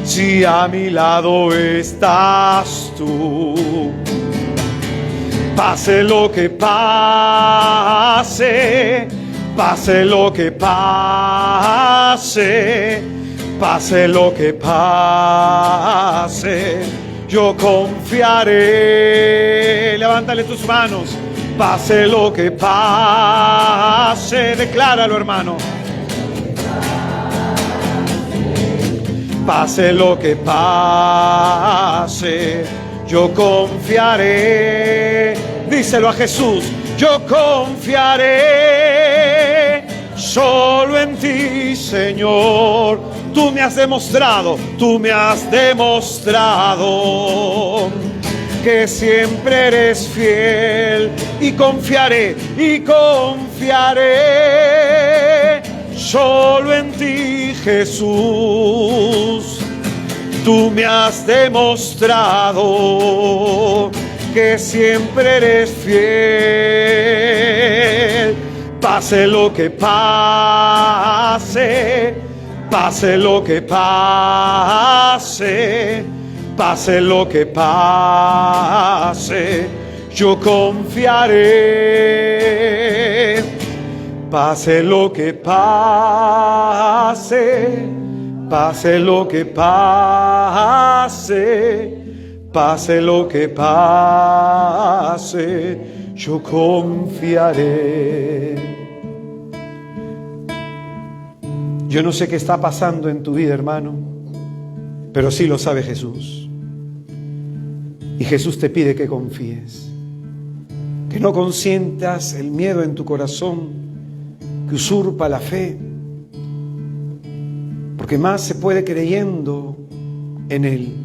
si a mi lado estás tú. Pase lo que pase, pase lo que pase, pase lo que pase, yo confiaré. Levántale tus manos. Pase lo que pase, decláralo, hermano. Pase lo que pase, yo confiaré. Díselo a Jesús. Yo confiaré solo en ti, Señor. Tú me has demostrado que siempre eres fiel. Y confiaré solo en ti, Jesús. Tú me has demostrado que siempre eres fiel. Pase lo que pase, pase lo que pase, pase lo que pase, yo confiaré. Pase lo que pase, pase lo que pase, pase lo que pase, yo confiaré. Yo no sé qué está pasando en tu vida, hermano, pero sí lo sabe Jesús. Y Jesús te pide que confíes, que no consientas el miedo en tu corazón que usurpa la fe, porque más se puede creyendo en Él.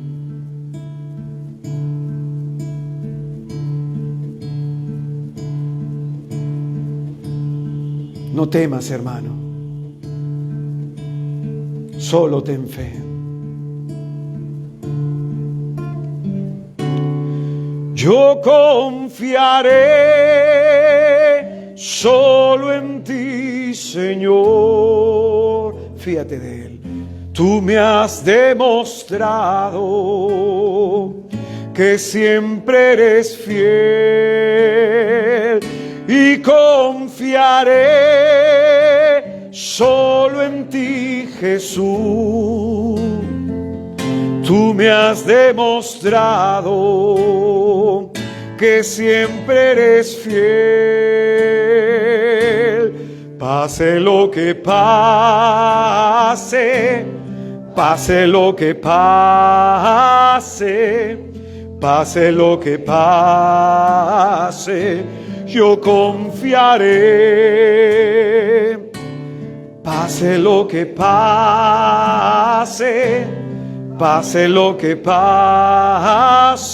No temas, hermano, solo ten fe. Yo confiaré solo en ti, Señor. Fíjate de Él. Tú me has demostrado que siempre eres fiel. Y confiaré solo en ti, Jesús. Tú me has demostrado que siempre eres fiel. Pase lo que pase, pase lo que pase, pase lo que pase, yo confiaré. Pase lo que pase, pase lo que pase,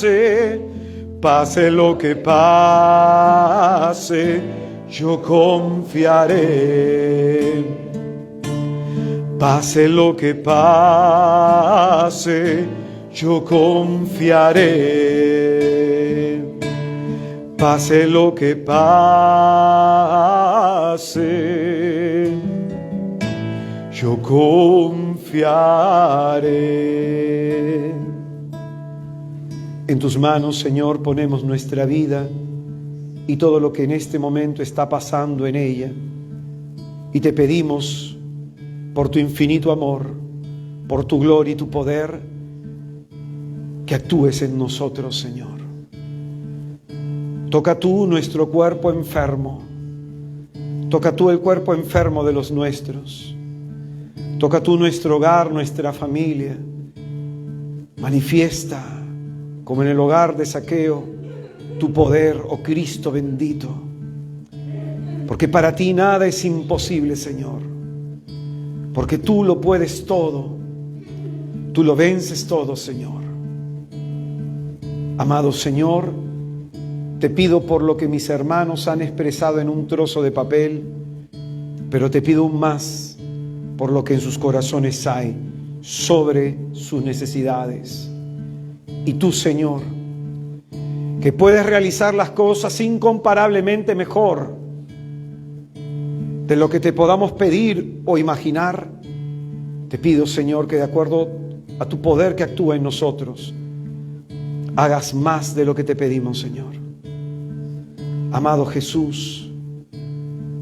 pase lo que pase, yo confiaré. Pase lo que pase, yo confiaré. Pase lo que pase, yo confiaré. En tus manos, Señor, ponemos nuestra vida y todo lo que en este momento está pasando en ella. Y te pedimos, por tu infinito amor, por tu gloria y tu poder, que actúes en nosotros, Señor. Toca tú nuestro cuerpo enfermo. Toca tú el cuerpo enfermo de los nuestros. Toca tú nuestro hogar, nuestra familia. Manifiesta, como en el hogar de Zaqueo, tu poder, oh Cristo bendito. Porque para ti nada es imposible, Señor. Porque tú lo puedes todo. Tú lo vences todo, Señor. Amado Señor, te pido por lo que mis hermanos han expresado en un trozo de papel, pero te pido aún más por lo que en sus corazones hay sobre sus necesidades. Y tú, Señor, que puedes realizar las cosas incomparablemente mejor de lo que te podamos pedir o imaginar, te pido, Señor, que de acuerdo a tu poder que actúa en nosotros, hagas más de lo que te pedimos, Señor. Amado Jesús,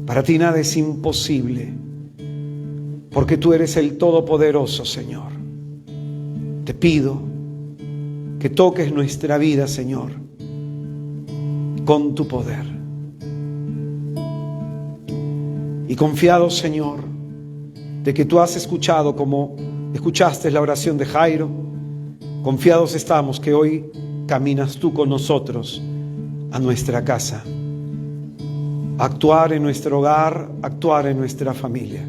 para ti nada es imposible, porque tú eres el Todopoderoso, Señor. Te pido que toques nuestra vida, Señor, con tu poder. Y confiado, Señor, de que tú has escuchado como escuchaste la oración de Jairo, confiados estamos que hoy caminas tú con nosotros a nuestra casa, a actuar en nuestro hogar, a actuar en nuestra familia.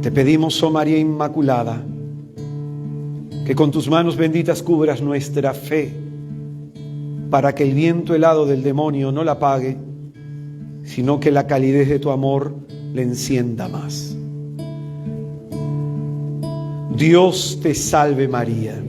Te pedimos, oh María Inmaculada, que con tus manos benditas cubras nuestra fe, para que el viento helado del demonio no la apague, sino que la calidez de tu amor le encienda más. Dios te salve María.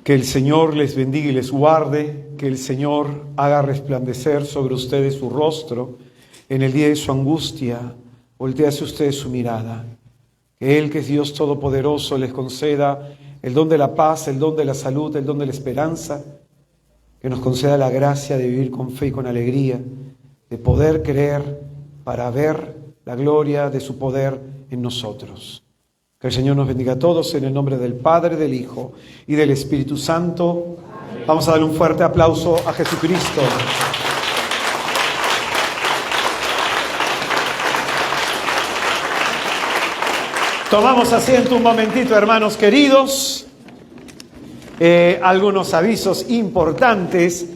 Que el Señor les bendiga y les guarde, que el Señor haga resplandecer sobre ustedes su rostro en el día de su angustia, voltee hacia ustedes su mirada. Que Él, que es Dios Todopoderoso, les conceda el don de la paz, el don de la salud, el don de la esperanza, que nos conceda la gracia de vivir con fe y con alegría, de poder creer para ver la gloria de su poder en nosotros. Que el Señor nos bendiga a todos en el nombre del Padre, del Hijo y del Espíritu Santo. Amén. Vamos a darle un fuerte aplauso a Jesucristo. Tomamos asiento un momentito, hermanos queridos. Algunos avisos importantes.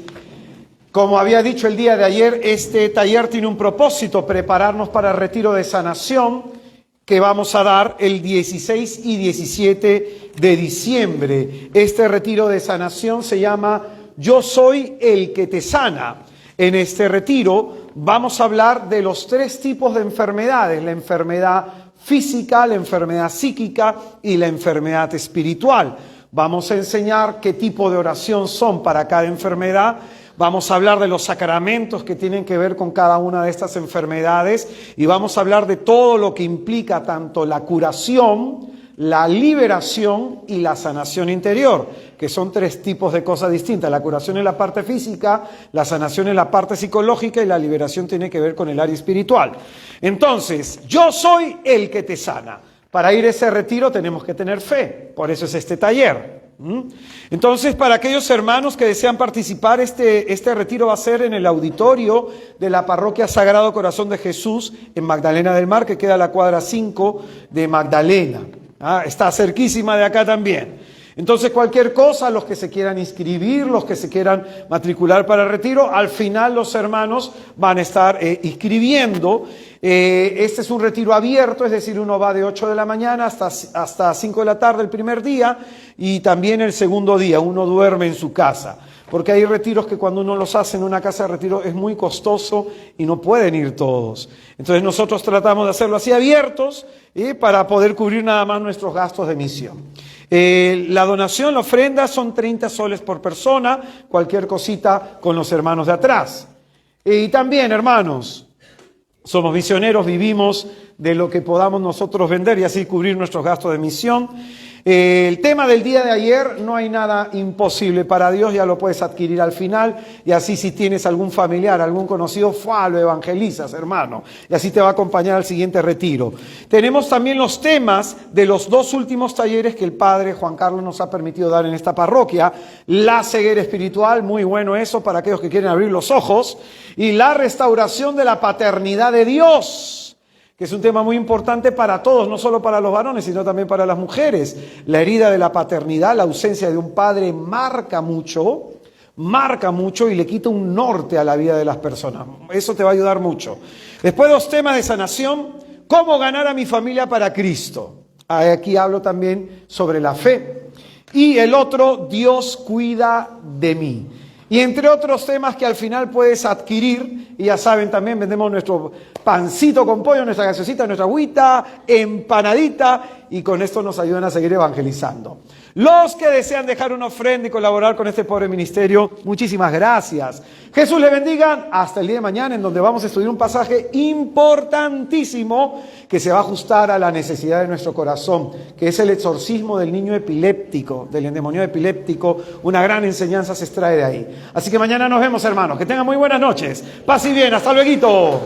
Como había dicho el día de ayer, este taller tiene un propósito: prepararnos para el retiro de sanación que vamos a dar el 16 y 17 de diciembre. Este retiro de sanación se llama Yo soy el que te sana. En este retiro vamos a hablar de los 3 tipos de enfermedades: la enfermedad física, la enfermedad psíquica y la enfermedad espiritual. Vamos a enseñar qué tipo de oración son para cada enfermedad. Vamos a hablar de los sacramentos que tienen que ver con cada una de estas enfermedades y vamos a hablar de todo lo que implica tanto la curación, la liberación y la sanación interior, que son tres tipos de cosas distintas. La curación es la parte física, la sanación es la parte psicológica y la liberación tiene que ver con el área espiritual. Entonces, yo soy el que te sana. Para ir a ese retiro tenemos que tener fe, por eso es este taller. Entonces, para aquellos hermanos que desean participar, este retiro va a ser en el auditorio de la Parroquia Sagrado Corazón de Jesús en Magdalena del Mar, que queda a la cuadra 5 de Magdalena. Está cerquísima de acá también. Entonces, cualquier cosa, los que se quieran inscribir, los que se quieran matricular para el retiro, al final los hermanos van a estar inscribiendo. Este es un retiro abierto, es decir, uno va de 8 de la mañana hasta 5 de la tarde el primer día y también el segundo día, uno duerme en su casa. Porque hay retiros que cuando uno los hace en una casa de retiro es muy costoso y no pueden ir todos. Entonces nosotros tratamos de hacerlo así abiertos para poder cubrir nada más nuestros gastos de misión. La donación, la ofrenda son 30 soles por persona, cualquier cosita con los hermanos de atrás. Y también, hermanos, somos misioneros, vivimos de lo que podamos nosotros vender y así cubrir nuestros gastos de misión. El tema del día de ayer, no hay nada imposible para Dios, ya lo puedes adquirir al final y así si tienes algún familiar, algún conocido, lo evangelizas, hermano, y así te va a acompañar al siguiente retiro. Tenemos también los temas de los 2 últimos talleres que el Padre Juan Carlos nos ha permitido dar en esta parroquia: la ceguera espiritual, muy bueno eso para aquellos que quieren abrir los ojos, y la restauración de la paternidad de Dios, que es un tema muy importante para todos, no solo para los varones, sino también para las mujeres. La herida de la paternidad, la ausencia de un padre marca mucho y le quita un norte a la vida de las personas. Eso te va a ayudar mucho. Después 2 temas de sanación: cómo ganar a mi familia para Cristo. Aquí hablo también sobre la fe. Y el otro, Dios cuida de mí. Y entre otros temas que al final puedes adquirir, y ya saben, también vendemos nuestro pancito con pollo, nuestra gaseosita, nuestra agüita, empanadita, y con esto nos ayudan a seguir evangelizando. Los que desean dejar una ofrenda y colaborar con este pobre ministerio, muchísimas gracias. Jesús les bendiga. Hasta el día de mañana, en donde vamos a estudiar un pasaje importantísimo que se va a ajustar a la necesidad de nuestro corazón, que es el exorcismo del niño epiléptico, del endemoniado epiléptico. Una gran enseñanza se extrae de ahí. Así que mañana nos vemos, hermanos. Que tengan muy buenas noches. Paz y bien. Hasta luego.